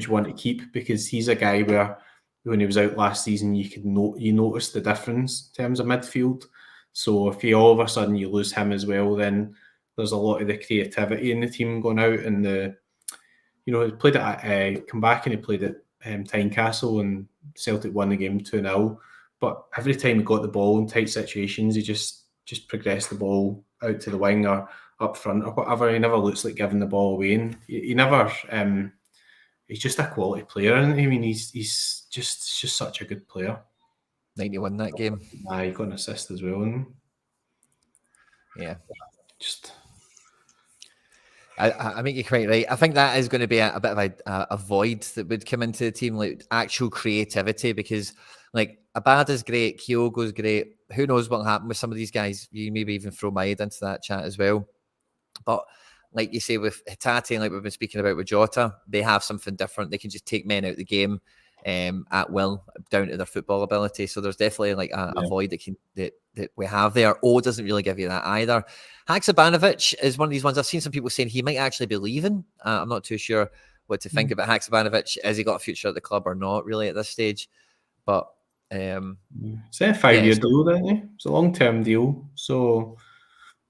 one to keep, because he's a guy where when he was out last season, you notice the difference in terms of midfield. So if you all of a sudden you lose him as well, then there's a lot of the creativity in the team going out. And he played at come back and he played at Tynecastle, and Celtic won the game 2-0. But every time he got the ball in tight situations, he just progressed the ball out to the wing or up front or whatever. He never looks like giving the ball away, and he never. He's just a quality player, and I mean, he's just such a good player. 91 that game. He got an assist as well. And yeah, just. I think you're quite right. I think that is going to be a bit of a void that would come into the team, like actual creativity, because like Abada's great, Kyogo's great. Who knows what'll happen with some of these guys? You maybe even throw Maid into that chat as well. But like you say with Hattati, and like we've been speaking about with Jota, they have something different. They can just take men out of the game at will, down to their football ability. So there's definitely like a void that we have there. Doesn't really give you that either. Haksabanovic is one of these ones. I've seen some people saying he might actually be leaving. I'm not too sure what to think about Haksabanovic. Has he got a future at the club or not, really, at this stage? But it's a 5-year deal, isn't it? It's a long-term deal. So I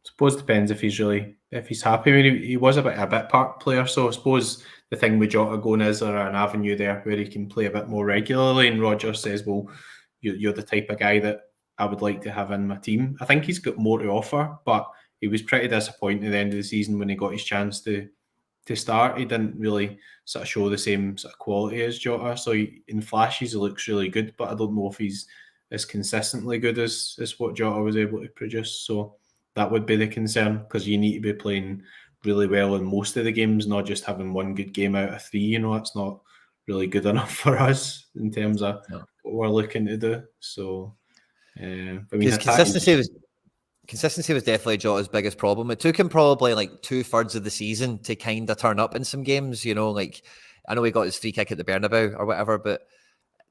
suppose it depends if he's happy. I mean, he was a bit part player, so I suppose the thing with Jota going is there an avenue there where he can play a bit more regularly. And Rodgers says, well, you're the type of guy that I would like to have in my team. I think he's got more to offer, but he was pretty disappointed at the end of the season when he got his chance to start. He didn't really sort of show the same sort of quality as Jota. So in flashes, he looks really good, but I don't know if he's as consistently good as what Jota was able to produce. So that would be the concern, because you need to be playing really well in most of the games, not just having one good game out of 3. That's not really good enough for us in terms of what we're looking to do. So, I mean, consistency was definitely Jota's biggest problem. It took him probably like 2/3 of the season to kind of turn up in some games. Like I know he got his free kick at the Bernabeu or whatever, but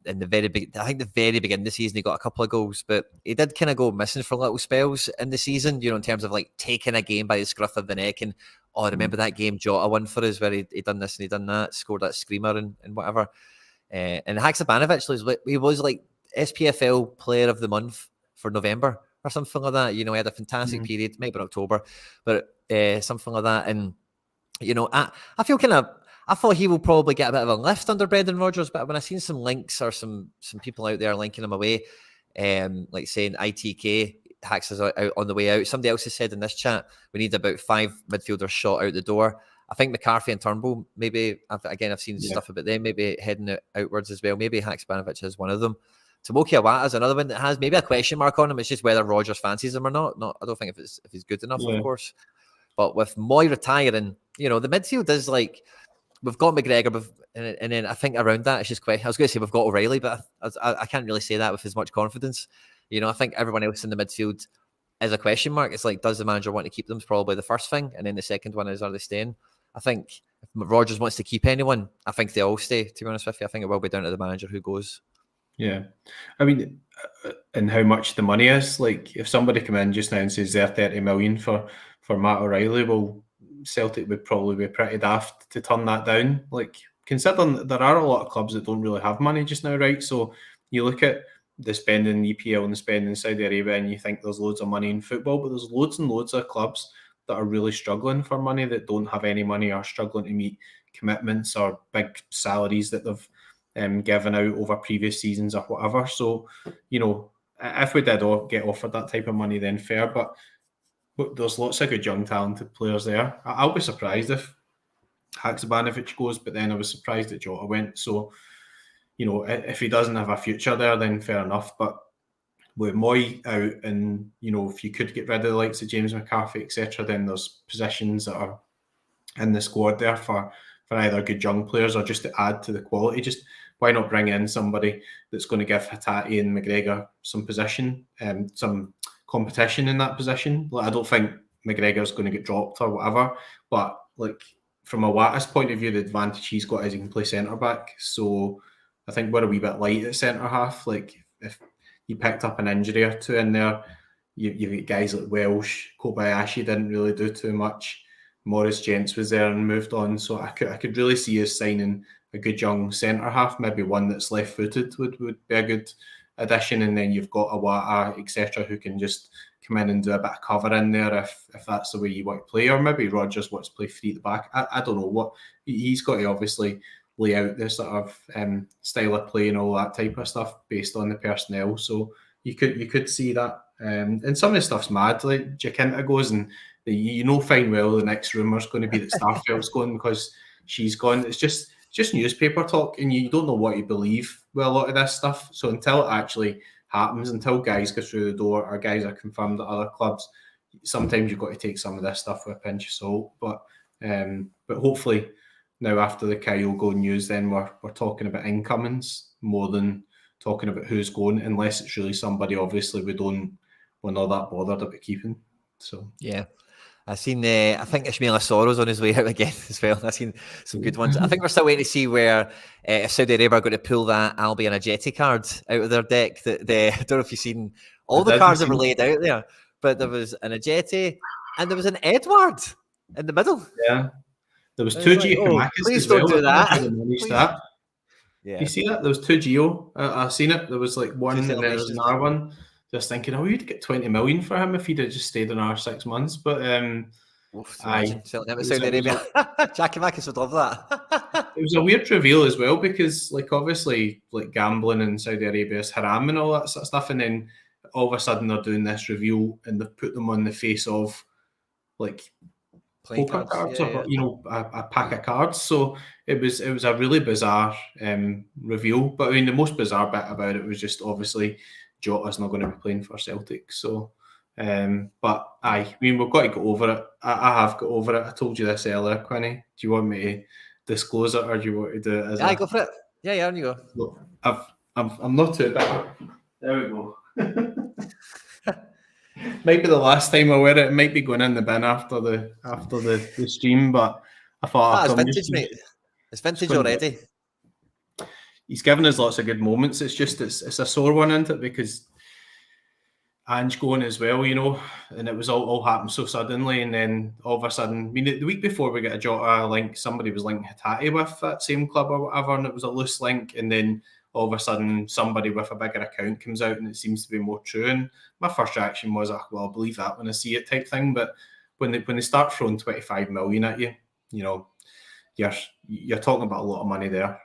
in the very beginning of the season, he got a couple of goals, but he did kind of go missing for little spells in the season, in terms of like taking a game by the scruff of the neck. And I remember that game Jota won for us where he done this and he done that, scored that screamer and whatever. And Haksabanovic he was like SPFL Player of the Month for November or something like that. He had a fantastic period, maybe in October, but something like that. And I feel I thought he will probably get a bit of a lift under Brendan Rodgers, but when I seen some links or some people out there linking him away, like saying ITK Hacks is out on the way out. Somebody else has said in this chat we need about 5 midfielders shot out the door. I think McCarthy and Turnbull, maybe, I've seen stuff about them, maybe heading outwards as well. Maybe Haksabanovic is one of them. Tomoki Awata is another one that has maybe a question mark on him. It's just whether Rodgers fancies him or not. I don't think if he's good enough, of course. But with Moy retiring, the midfield is like, we've got McGregor, and then I think around that, it's just quite. I was going to say we've got O'Reilly, but I can't really say that with as much confidence. I think everyone else in the midfield is a question mark. It's like, does the manager want to keep them? Is probably the first thing, and then the second one is, are they staying? I think if Rodgers wants to keep anyone, I think they all stay. To be honest with you, I think it will be down to the manager who goes. Yeah, I mean, and how much the money is. Like, if somebody come in just now and says they're 30 million for Matt O'Reilly, well, Celtic would probably be pretty daft to turn that down. Like, considering there are a lot of clubs that don't really have money just now, right? So you look at the spending in EPL and the spending in Saudi Arabia, and you think there's loads of money in football, but there's loads and loads of clubs that are really struggling for money, that don't have any money, or struggling to meet commitments or big salaries that they've given out over previous seasons or whatever. So, if we did get offered that type of money, then fair, but there's lots of good young talented players there. I'll be surprised if Haksabanovic goes, but then I was surprised that Jota went. So, if he doesn't have a future there, then fair enough. But with Moy out, and if you could get rid of the likes of James McCarthy, etc., then there's positions that are in the squad there for either good young players or just to add to the quality. Just why not bring in somebody that's going to give Hatate and McGregor some position and some competition in that position? Like, I don't think McGregor's going to get dropped or whatever, but like, from Awata's point of view, the advantage he's got is he can play centre back. So I think we're a wee bit light at centre half. Like, if you picked up an injury or two in there, you've got guys like Welsh, Kobayashi didn't really do too much. Morris Gents was there and moved on. So I could really see us signing a good young centre half, maybe one that's left footed would be a good addition. And then you've got Awata, etc., who can just come in and do a bit of cover in there if that's the way you want to play. Or maybe Rodgers wants to play free at the back. I don't know what he's got to obviously lay out this sort of style of play and all that type of stuff based on the personnel. So you could see that. And some of the stuff's mad. Like Jacinta goes, and fine well the next rumour's going to be that Starfelt's going because she's gone. It's just newspaper talk, and you don't know what you believe with a lot of this stuff. So until it actually happens, until guys go through the door or guys are confirmed at other clubs, sometimes you've got to take some of this stuff with a pinch of salt. But hopefully now after the Kyogo news, then we're talking about incomings more than talking about who's going, unless it's really somebody obviously we're not that bothered about keeping. So yeah. I seen, I think Ismaila Soro's on his way out again as well. I've seen some good ones. I think we're still waiting to see where if Saudi Arabia are going to pull that Albi and Ajeti card out of their deck. I don't know if you've seen all the cards that were laid out there, but there was an Ajeti and there was an Edward in the middle. Yeah. There was two Gio. Please don't do that. Yeah. You see that? There was two Gio. I've seen it. There was like one and then there was another one. Just thinking, we'd get 20 million for him if he'd have just stayed in our 6 months. But Saudi Arabia. Jackie Mackis would love that. It was a weird reveal as well because, like, obviously, like gambling in Saudi Arabia is haram and all that sort of stuff. And then all of a sudden they're doing this reveal and they've put them on the face of like poker cards or a pack of cards. So it was a really bizarre reveal. But I mean, the most bizarre bit about it was just obviously Jota's not going to be playing for Celtic. So, but we've got to get over it. I have got over it. I told you this earlier, Quinny. Do you want me to disclose it or do you want to do it as go for it. Yeah, on you go. Look, I'm not too bad. There we go. Might be the last time I wear it. It might be going in the bin after the stream, but I thought it's vintage, mate. It's vintage already. he's given us lots of good moments. It's just it's a sore one, isn't it? Because Ange going as well, and it was all happened so suddenly, and then all of a sudden, I mean, the week before we got a Jota link, somebody was linking Ittihad with that same club or whatever, and it was a loose link, and then all of a sudden somebody with a bigger account comes out and it seems to be more true. And my first reaction was, well, I'll believe that when I see it type thing. But when they start throwing 25 million at you, you're talking about a lot of money there.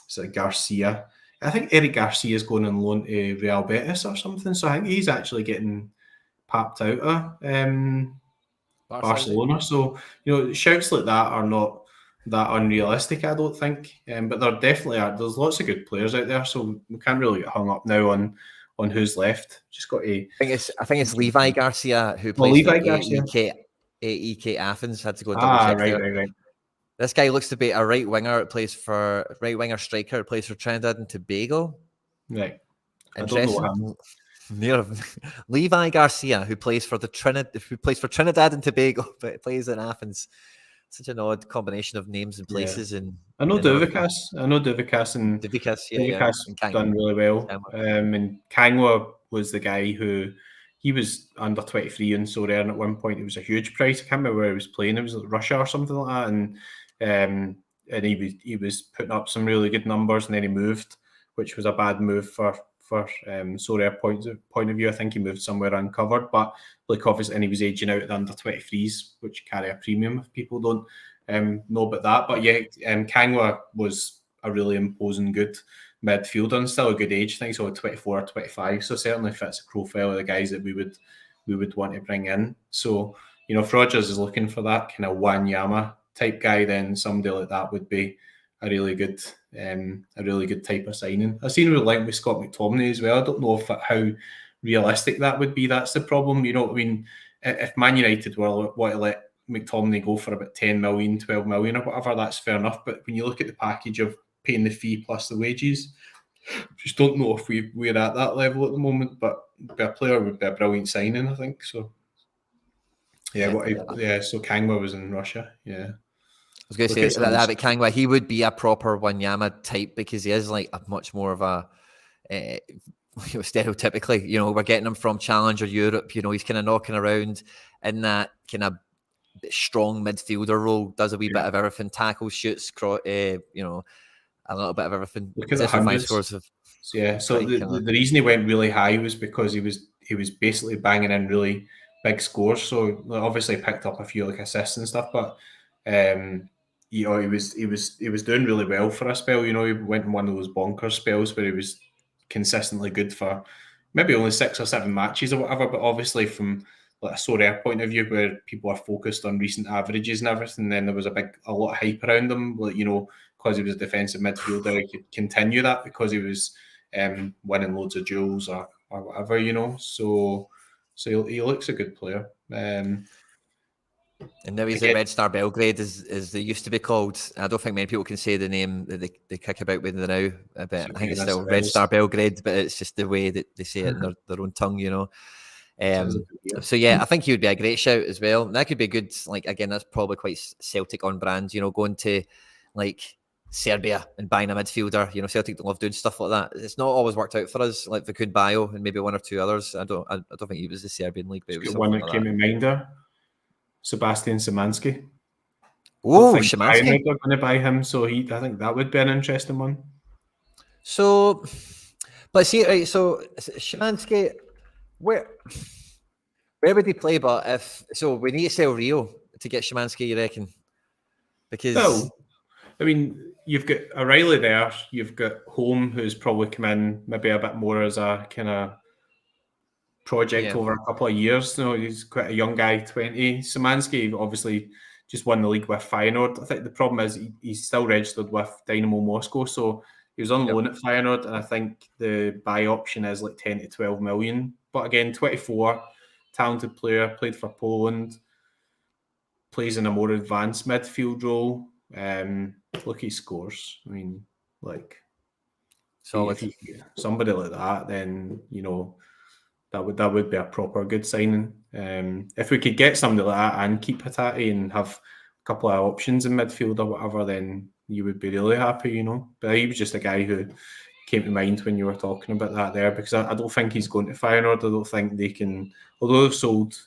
So Garcia, I think Eric Garcia is going on loan to Real Betis or something. So I think he's actually getting papped out of Barcelona. So, shouts like that are not that unrealistic, I don't think. But there definitely are. There's lots of good players out there, so we can't really get hung up now on who's left. Just got to. I think it's Levi Garcia who plays for AEK Athens. Had to go and double check there. Right. This guy looks to be a right winger. Plays for right winger striker. Plays for Trinidad and Tobago. Right. Interesting. Levi Garcia, who plays for Trinidad and Tobago, but plays in Athens. Such an odd combination of names and places. And I know Duvicas. and Duvicas done really well. And Kangwa was the guy who he was under 23 in Sorare, and at one point it was a huge price. I can't remember where he was playing. It was like Russia or something like that, and he was putting up some really good numbers, and then he moved, which was a bad move for Sorare point of view. I think he moved somewhere uncovered, but obviously, and he was aging out at the under 23s, which carry a premium if people don't know about that. But yeah, Kangwa was a really imposing good midfielder and still a good age. I think he's only 24 or 25, so certainly fits the profile of the guys that we would want to bring in. So if Rodgers is looking for that kind of Wanyama type guy, then somebody like that would be a really good type of signing. I've seen with link with Scott McTominay as well. I don't know how realistic that would be. That's the problem. If Man United want to let McTominay go for about 10 million, 12 million or whatever, that's fair enough. But when you look at the package of paying the fee plus the wages, just don't know if we're at that level at the moment. But a player would be a brilliant signing, I think. So so Kangwa was in Russia. Yeah. I was going to say that, but Kangwa, he would be a proper Wanyama type because he is like a much more of a stereotypically, we're getting him from Challenger Europe. He's kind of knocking around in that kind of strong midfielder role, does a wee bit of everything, tackles, shoots, a little bit of everything. Because of so the reason he went really high was because he was basically banging in really big scores. So obviously picked up a few assists and stuff, but he was doing really well for a spell. He went in one of those bonkers spells where he was consistently good for maybe only 6 or 7 matches or whatever. But obviously from a Sorare point of view, where people are focused on recent averages and everything, then there was a lot of hype around him. Because he was a defensive midfielder, he could continue that because he was winning loads of duels or whatever. So he looks a good player. And now he's at Red Star Belgrade, as they used to be called. I don't think many people can say the name that they kick about with now. But I think it's still Red Star Belgrade, but it's just the way that they say it in their own tongue, So yeah, I think he would be a great shout as well. And that could be good. Again, that's probably quite Celtic on brand. Going to Serbia and buying a midfielder. Celtic don't love doing stuff like that. It's not always worked out for us. Like Vikund Bio and maybe one or two others. I don't think he was the Serbian league, but it was one that came in mind there. Sebastian Szymanski. Oh, Szymanski. They're going to buy him, so I think that would be an interesting one. So, but see, right, so Szymanski, where would he play? But we need to sell Rio to get Szymanski, you reckon? Because you've got O'Reilly there, you've got Home, who's probably come in maybe a bit more as a kind of project over a couple of years. He's quite a young guy, 20. Szymanski obviously just won the league with Feyenoord. I think the problem is he's still registered with Dynamo Moscow, so he was on loan at Feyenoord, and I think the buy option is 10 to 12 million. But again, 24, talented player, played for Poland, plays in a more advanced midfield role. Look, he scores. If somebody like that, then that would be a proper good signing. If we could get somebody like that and keep Hatate and have a couple of options in midfield or whatever, then you would be really happy, But he was just a guy who came to mind when you were talking about that there, because I don't think he's going to Feyenoord. I don't think they can, although they've sold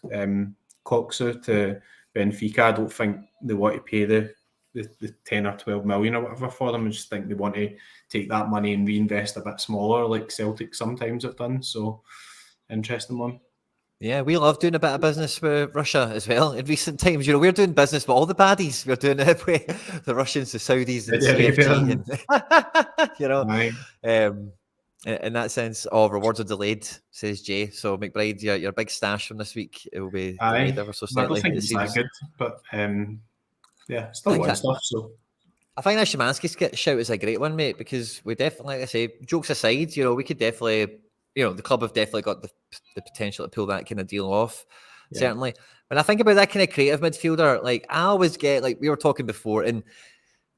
Coxer to Benfica, I don't think they want to pay the 10 or 12 million or whatever for them. I just think they want to take that money and reinvest a bit smaller, like Celtic sometimes have done. So, interesting one. Yeah, we love doing a bit of business with Russia as well in recent times. We're doing business with all the baddies. We're doing it with the Russians, the Saudis, and CFG. In that sense, rewards are delayed, says Jay. So, McBride, your big stash from this week, it will be delayed ever so slightly. I don't think it's that good, but still one stuff. So, I think that Szymanski shout is a great one, mate, because we definitely, like I say, jokes aside, we could definitely, the club have definitely got the potential to pull that kind of deal off, certainly. When I think about that kind of creative midfielder, like, I always get, like, we were talking before, and,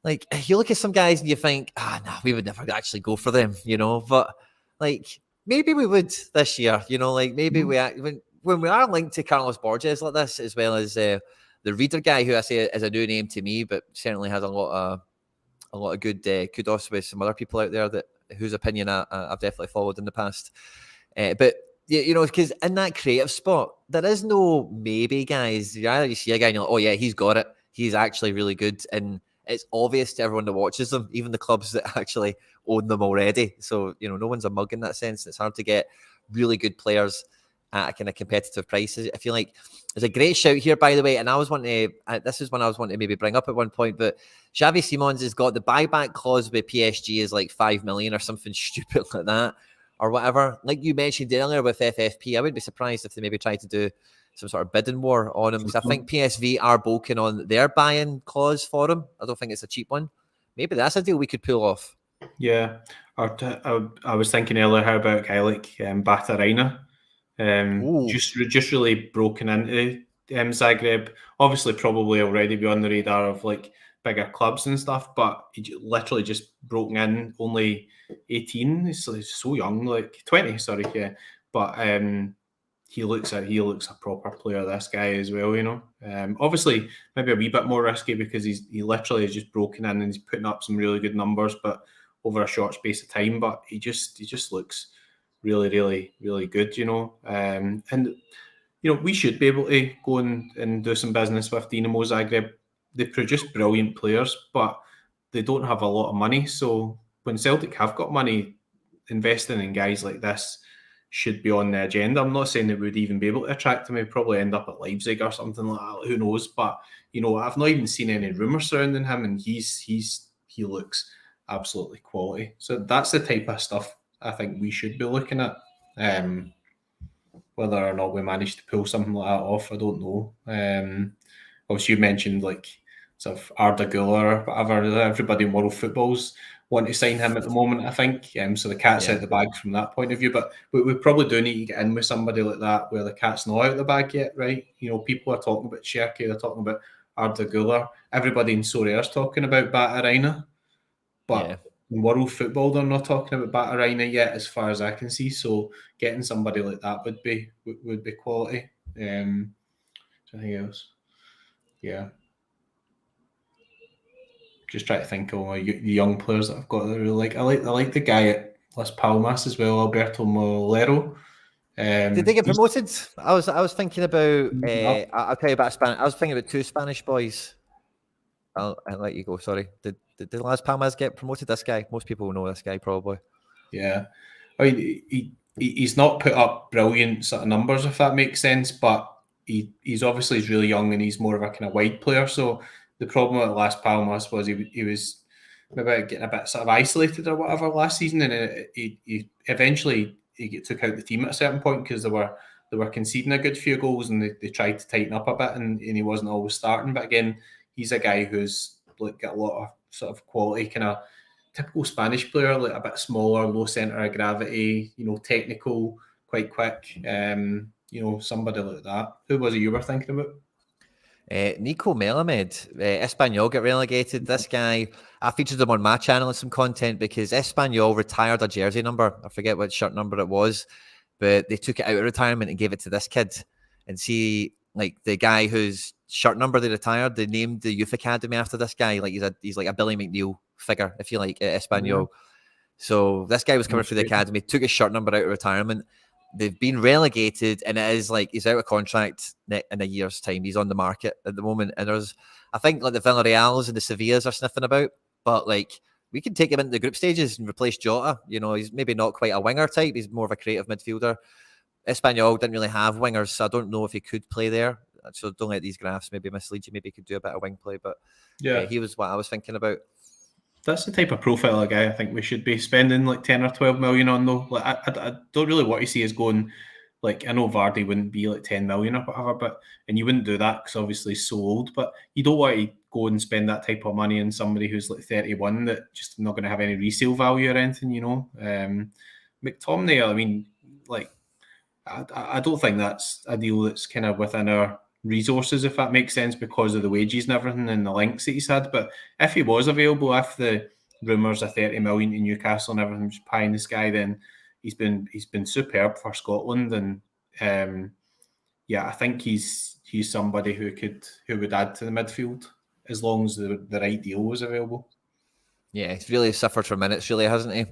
like, you look at some guys and you think, no, we would never actually go for them, but, like, maybe we would this year, like, maybe when we are linked to Carlos Borges like this, as well as the Reader guy, who I say is a new name to me, but certainly has a lot of good kudos with some other people out there whose opinion I've definitely followed in the past. But because in that creative spot, there is no maybe, guys. You see a guy and you're like, oh yeah, he's got it. He's actually really good, and it's obvious to everyone that watches them, even the clubs that actually own them already. So no one's a mug in that sense. It's hard to get really good players at a kind of competitive prices. I feel like there's a great shout here, by the way, and I was wanting to, this is one I was wanting to maybe bring up at one point, but Xavi Simons has got the buyback clause with PSG is like 5 million or something stupid like that, or whatever. Like you mentioned earlier with FFP, I wouldn't be surprised if they maybe try to do some sort of bidding war on him, because I think PSV are bulking on their buy-in clause for him. I don't think it's a cheap one. Maybe that's a deal we could pull off. Yeah, I was thinking earlier, how about a guy like Bataraina? Just really broken into Zagreb. Obviously, probably already be on the radar of like bigger clubs and stuff, but he literally just broken in, only 18. He's so young, like 20. Sorry, yeah. But he looks a proper player. This guy as well, Obviously, maybe a wee bit more risky because he literally has just broken in and he's putting up some really good numbers, but over a short space of time. But he just looks really, really, really good, and we should be able to go and do some business with Dinamo Zagreb. They produce brilliant players, but they don't have a lot of money. So when Celtic have got money, investing in guys like this should be on the agenda. I'm not saying they would even be able to attract him. He'd probably end up at Leipzig or something like that. Who knows? But I've not even seen any rumours surrounding him, and he looks absolutely quality. So that's the type of stuff I think we should be looking at. Whether or not we manage to pull something like that off, I don't know. Obviously, you mentioned like sort of Arda Güler or whatever. Everybody in world football's want to sign him at the moment, I think. So the cat's out the bag from that point of view. But we probably do need to get in with somebody like that where the cat's not out the bag yet, right? People are talking about Cherki, they're talking about Arda Güler. Everybody in Sorare's talking about Bataraina. But in world football, they're not talking about Bataraina yet, as far as I can see. So getting somebody like that would be quality. Anything else? Yeah. Just try to think of the young players that I've got that I really like. I like the guy at Las Palmas as well, Alberto Molero. Did they get promoted? I was thinking about. I'll tell you about Spanish. I was thinking about two Spanish boys. I'll let you go. Sorry. Did Las Palmas get promoted? This guy. Most people know this guy probably. Yeah, I mean he's not put up brilliant sort of numbers, if that makes sense. But he's obviously really young and he's more of a kind of wide player. So the problem at Las Palmas was he was maybe getting a bit sort of isolated or whatever last season, and he eventually took out the team at a certain point because they were conceding a good few goals and they tried to tighten up a bit and he wasn't always starting. But again, he's a guy who's like got a lot of sort of quality, kind of typical Spanish player, like a bit smaller, low centre of gravity, technical, quite quick, somebody like that. Who was it you were thinking about? Nico Melamed, Espanyol get relegated. This guy, I featured him on my channel in some content because Espanyol retired a jersey number. I forget what shirt number it was, but they took it out of retirement and gave it to this kid. And see, like the guy who's shirt number they retired, they named the youth academy after this guy. Like he's like a Billy McNeil figure, if you like, at Espanyol. So this guy was coming through the academy, took his shirt number out of retirement. They've been relegated, and it is like he's out of contract in a year's time. He's on the market at the moment, and I think like the Villarreals and the Sevillas are sniffing about, but like we can take him into the group stages and replace Jota. He's maybe not quite a winger type. He's more of a creative midfielder. Espanyol didn't really have wingers, so I don't know if he could play there. So don't let these graphs maybe mislead you. Maybe he could do a bit of wing play, but he was what I was thinking about. That's the type of profile of guy I think we should be spending like 10 or 12 million on, though. Like I don't really want to see us going, like, I know Vardy wouldn't be like 10 million or whatever, and you wouldn't do that because obviously he's so old, but you don't want to go and spend that type of money on somebody who's like 31 that just not going to have any resale value or anything, McTominay, I mean, like, I don't think that's a deal that's kind of within our resources, if that makes sense, because of the wages and everything and the links that he's had. But if he was available, if the rumours are 30 million in Newcastle and everything's pie in the sky, then he's been superb for Scotland. And I think he's somebody who would add to the midfield as long as the right deal was available. Yeah, he's really suffered for minutes, really, hasn't he?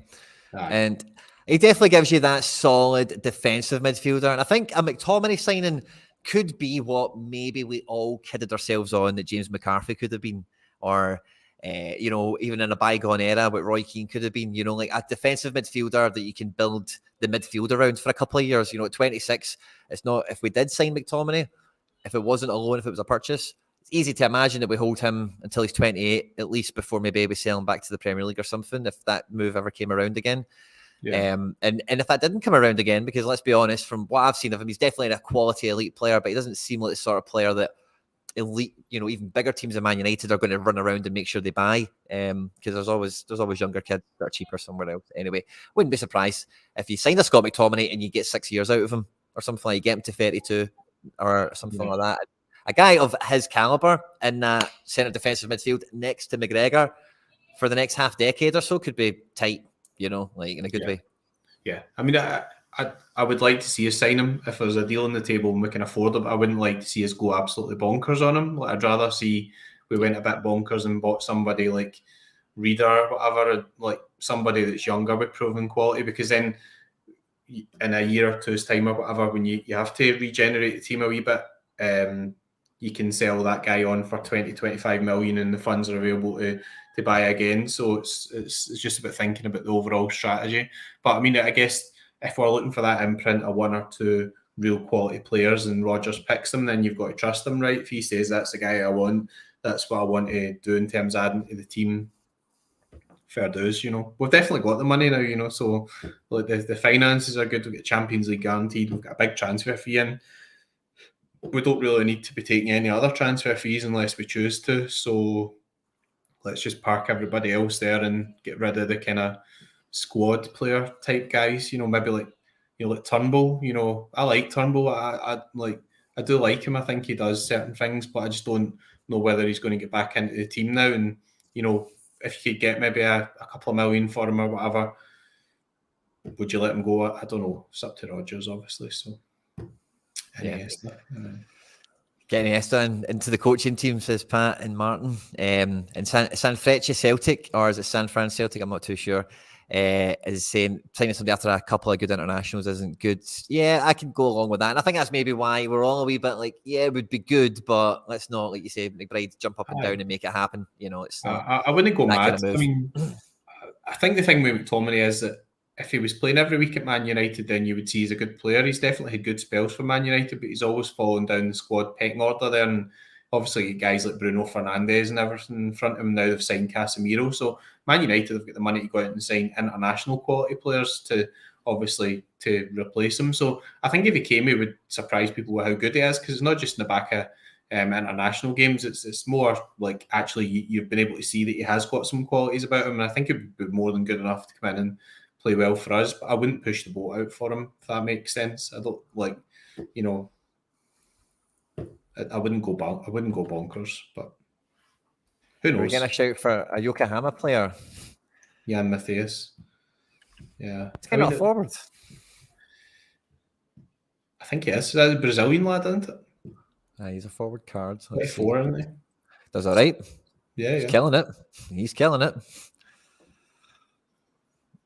Aye. And he definitely gives you that solid defensive midfielder. And I think a McTominay signing could be what maybe we all kidded ourselves on that James McCarthy could have been, or even in a bygone era, what Roy Keane could have been. Like a defensive midfielder that you can build the midfield around for a couple of years. At 26, it's not. If we did sign McTominay, if it wasn't a loan, if it was a purchase, it's easy to imagine that we hold him until he's 28, at least before maybe we sell him back to the Premier League or something, if that move ever came around again. Yeah. And if that didn't come around again, because let's be honest, from what I've seen of him, he's definitely a quality elite player, but he doesn't seem like the sort of player that elite, even bigger teams than Man United are going to run around and make sure they buy. Because there's always younger kids that are cheaper somewhere else. Anyway, wouldn't be surprised if you sign a Scott McTominay and you get 6 years out of him or something, like you get him to 32 or something like that. A guy of his caliber in that centre defensive midfield next to McGregor for the next half decade or so could be tight. Like in a good way. Yeah. I mean, I would like to see us sign him if there's a deal on the table and we can afford him. I wouldn't like to see us go absolutely bonkers on him. Like, I'd rather see we went a bit bonkers and bought somebody like Reader or whatever, like somebody that's younger with proven quality, because then in a year or two's time or whatever, when you have to regenerate the team a wee bit, you can sell that guy on for 20, 25 million and the funds are available to buy again. So it's just about thinking about the overall strategy. But I mean, I guess if we're looking for that imprint of one or two real quality players and Rodgers picks them, then you've got to trust them, right? If he says that's the guy I want, that's what I want to do in terms of adding to the team, fair dues, We've definitely got the money now, so like the finances are good. We've got Champions League guaranteed. We've got a big transfer fee in. We don't really need to be taking any other transfer fees unless we choose to. So let's just park everybody else there and get rid of the kind of squad player type guys. Maybe like Turnbull. I like Turnbull. I do like him. I think he does certain things, but I just don't know whether he's going to get back into the team now. And if you could get maybe a couple of million for him or whatever, would you let him go? I don't know. It's up to Rodgers, obviously. So. Getting Iniesta into the coaching team, says Pat and Martin. And San Frecce Celtic, or is it San Fran Celtic? I'm not too sure. Is saying signing somebody after a couple of good internationals isn't good. Yeah, I can go along with that. And I think that's maybe why we're all a wee bit like, yeah, it would be good, but let's not, like you say, McBride, jump up and down and make it happen. It's not, I wouldn't go mad. Kind of I mean, I think the thing with McTominay is that if he was playing every week at Man United, then you would see he's a good player. He's definitely had good spells for Man United, but he's always fallen down the squad pecking order there. And obviously guys like Bruno Fernandes and everything in front of him, now they've signed Casemiro. So Man United have got the money to go out and sign international quality players to replace him. So I think if he came, he would surprise people with how good he is, because it's not just in the back of international games. It's more like actually you've been able to see that he has got some qualities about him, and I think it would be more than good enough to come in and play well for us. But I wouldn't push the boat out for him, if that makes sense. I don't like, I wouldn't go bonkers, but who knows? We're going to shout for a Yokohama player. Jan Matthias. Yeah. It's kind of forward. I think he is. That's a Brazilian lad, isn't it? He's a forward card. Let's see. 24, isn't he? Does all right. Yeah, He's killing it. He's killing it.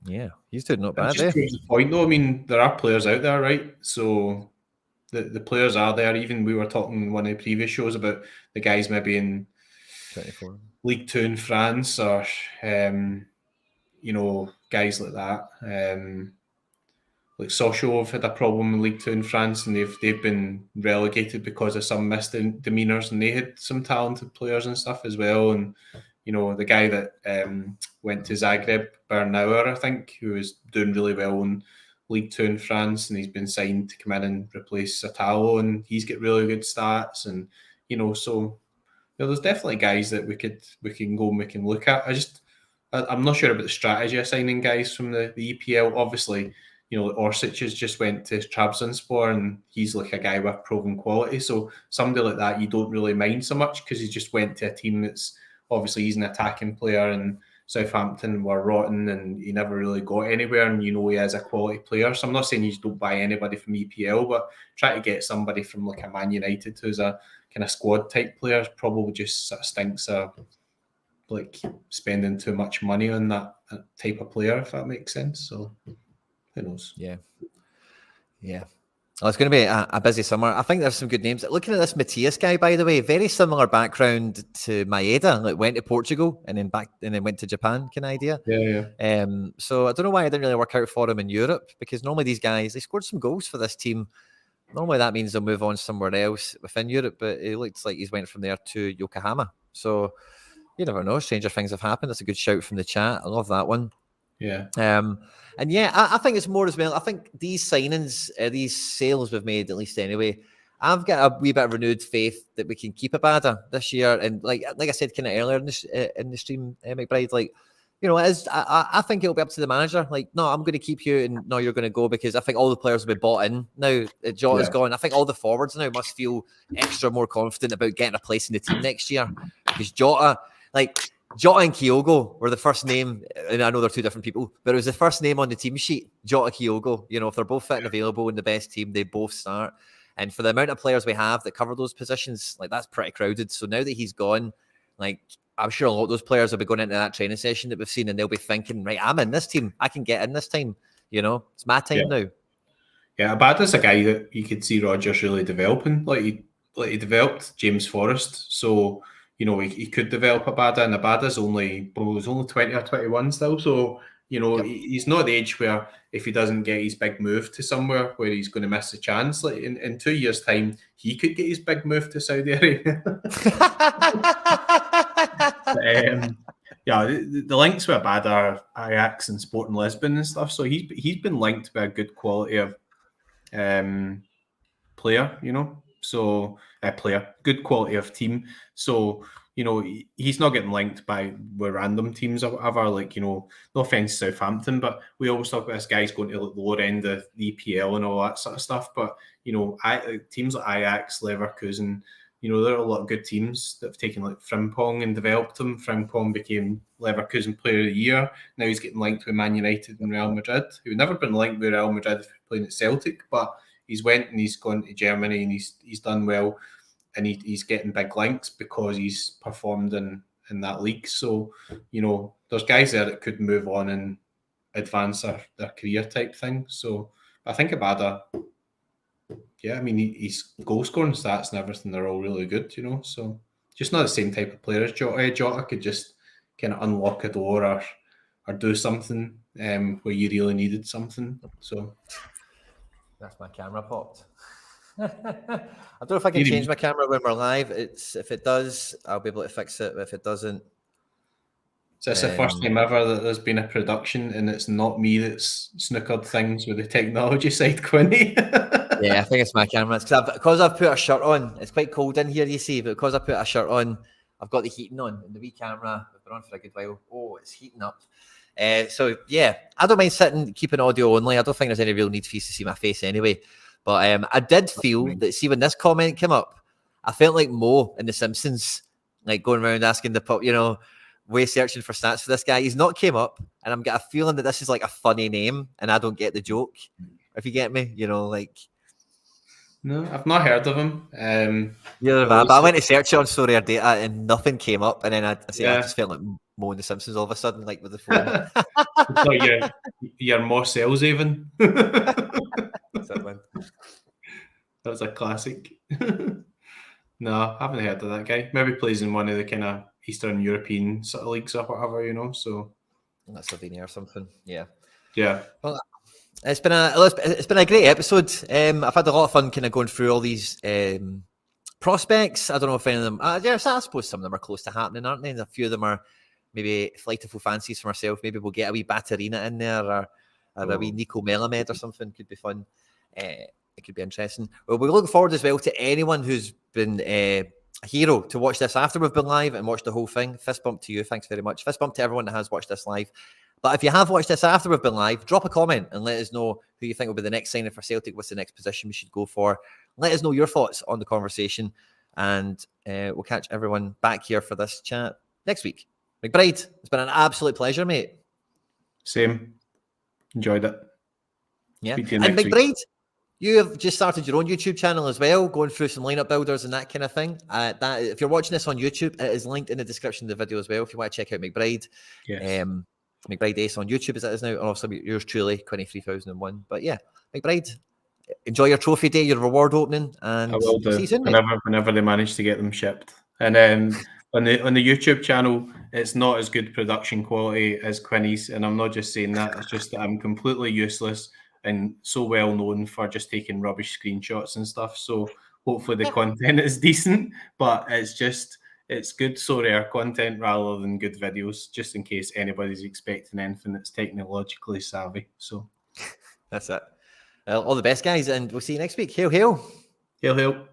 Yeah, he's doing not bad. Just proves the point, though. I mean, there are players out there, right? So the players are there. Even we were talking in one of the previous shows about the guys maybe in 24. League Two in France, or guys like that. Like Sochaux have had a problem in League Two in France, and they've been relegated because of some misdemeanors, and they had some talented players and stuff as well. And the guy that went to Zagreb, Bernauer, I think, who is doing really well in League Two in France, and he's been signed to come in and replace Satalo, and he's got really good stats. And so there's definitely guys that we can go and we can look at. I'm not sure about the strategy of signing guys from the EPL. Obviously, Orsic has just went to Trabzonspor, and he's like a guy with proven quality. So somebody like that you don't really mind so much, because he just went to a team that's obviously he's an attacking player, and Southampton were rotten and he never really got anywhere, and he is a quality player. So I'm not saying you just don't buy anybody from EPL, but try to get somebody from like a Man United who's a kind of squad type player probably just sort of stinks of like spending too much money on that type of player, if that makes sense. So who knows? Yeah. Well, it's going to be a busy summer. I think there's some good names. Looking at this Matias guy, by the way, very similar background to Maeda. Like went to Portugal and then went to Japan, kind of idea. Yeah. So I don't know why it didn't really work out for him in Europe, because normally these guys, they scored some goals for this team. Normally that means they'll move on somewhere else within Europe, but it looks like he's went from there to Yokohama. So you never know. Stranger things have happened. That's a good shout from the chat. I love that one. Yeah. And yeah, I think it's more as well. I think these signings, these sales we've made, at least anyway, I've got a wee bit of renewed faith that we can keep Abada this year. And like I said kind of earlier in the stream, McBride, like, I think it'll be up to the manager. Like, no, I'm going to keep you, and no, you're going to go, because I think all the players will be bought in now. Jota's gone. I think all the forwards now must feel extra more confident about getting a place in the team next year, because Jota and Kyogo were the first name, and I know they're two different people, but it was the first name on the team sheet. Jota, Kyogo. If they're both fit and available in the best team, they both start. And for the amount of players we have that cover those positions, like, that's pretty crowded. So now that he's gone, like, I'm sure a lot of those players will be going into that training session that we've seen, and they'll be thinking, right, I'm in this team. I can get in this time. It's my time now. Yeah, Abada's a guy that you could see Rodgers really developing. Like he developed James Forrest, so he could develop Abada, and Abada's only 20 or 21 still. So he's not at the age where if he doesn't get his big move to somewhere where he's going to miss the chance. Like in 2 years' time, he could get his big move to Saudi Arabia. The links with Abada are Ajax and Sporting Lisbon and stuff. So he's been linked by a good quality of player, So good quality of team. So he's not getting linked with random teams or whatever. Like, no offense to Southampton, but we always talk about this guy's going to the lower end of the EPL and all that sort of stuff. But teams like Ajax, Leverkusen, there are a lot of good teams that have taken like Frimpong and developed him. Frimpong became Leverkusen Player of the Year. Now he's getting linked with Man United and Real Madrid, who've never been linked with Real Madrid playing at Celtic, but he's went and he's gone to Germany and he's done well, and he's getting big links because he's performed in that league. So, there's guys there that could move on and advance their career type thing. So I think Abada, his goal scoring stats and everything, they're all really good, so just not the same type of player as Jota. Jota could just kind of unlock a door or do something where you really needed something. So that's my camera popped. I don't know if I can change my camera when we're live. If it does, I'll be able to fix it. But if it doesn't, so it's the first time ever that there's been a production and it's not me that's snookered things with the technology side, Quinny. Yeah, I think it's my camera. It's because I've put a shirt on. It's quite cold in here, you see, but because I put a shirt on, I've got the heating on, and the wee camera has been on for a good while. Oh, it's heating up. So yeah, I don't mind keeping audio only. I don't think there's any real need for you to see my face anyway. But I did feel that, see, when this comment came up, I felt like Mo in The Simpsons, like going around asking the pop, way searching for stats for this guy. He's not came up, and I'm got a feeling that this is like a funny name, and I don't get the joke. If you get me, like. No, I've not heard of him. Yeah, but I went to search it on Sorare data and nothing came up. And then I Yeah. just felt like Mo and the Simpsons all of a sudden, like with the phone. It's like you're more sales even. That That was a classic. No, I haven't heard of that guy. Maybe plays in one of the kind of Eastern European sort of leagues or whatever, you know. So that's Slovenia or something. Yeah. yeah. Well, it's been a great episode. I've had a lot of fun kind of going through all these prospects. I don't know if any of them. I suppose some of them are close to happening, aren't they? And a few of them are maybe flightful fancies for myself. Maybe we'll get a wee Batterina in there, or a wee Nico Melamed or something. Could be fun. It could be interesting. Well, we're looking forward as well to anyone who's been a hero to watch this after we've been live and watched the whole thing. Fist bump to you. Thanks very much. Fist bump to everyone that has watched this live. But if you have watched this after we've been live, drop a comment and let us know who you think will be the next signing for Celtic. What's the next position we should go for? Let us know your thoughts on the conversation. And we'll catch everyone back here for this chat next week. McBride, it's been an absolute pleasure, mate. Same. Enjoyed it. Yeah. And McBride, you have just started your own YouTube channel as well, going through some lineup builders and that kind of thing. That if you're watching this on YouTube, it is linked in the description of the video as well if you want to check out McBride. Yes. McBride Ace on YouTube as it is now, and also yours truly, 23,001. But yeah, McBride, enjoy your trophy day, your reward opening, and I will do. See you soon, whenever they manage to get them shipped. And on the YouTube channel, it's not as good production quality as Quinny's, and I'm not just saying that. It's just that I'm completely useless and so well known for just taking rubbish screenshots and stuff. So hopefully the content is decent, but it's good Sorare content rather than good videos, just in case anybody's expecting anything that's technologically savvy. So that's it. All the best, guys, and we'll see you next week. Hail, hail. Hail, hail.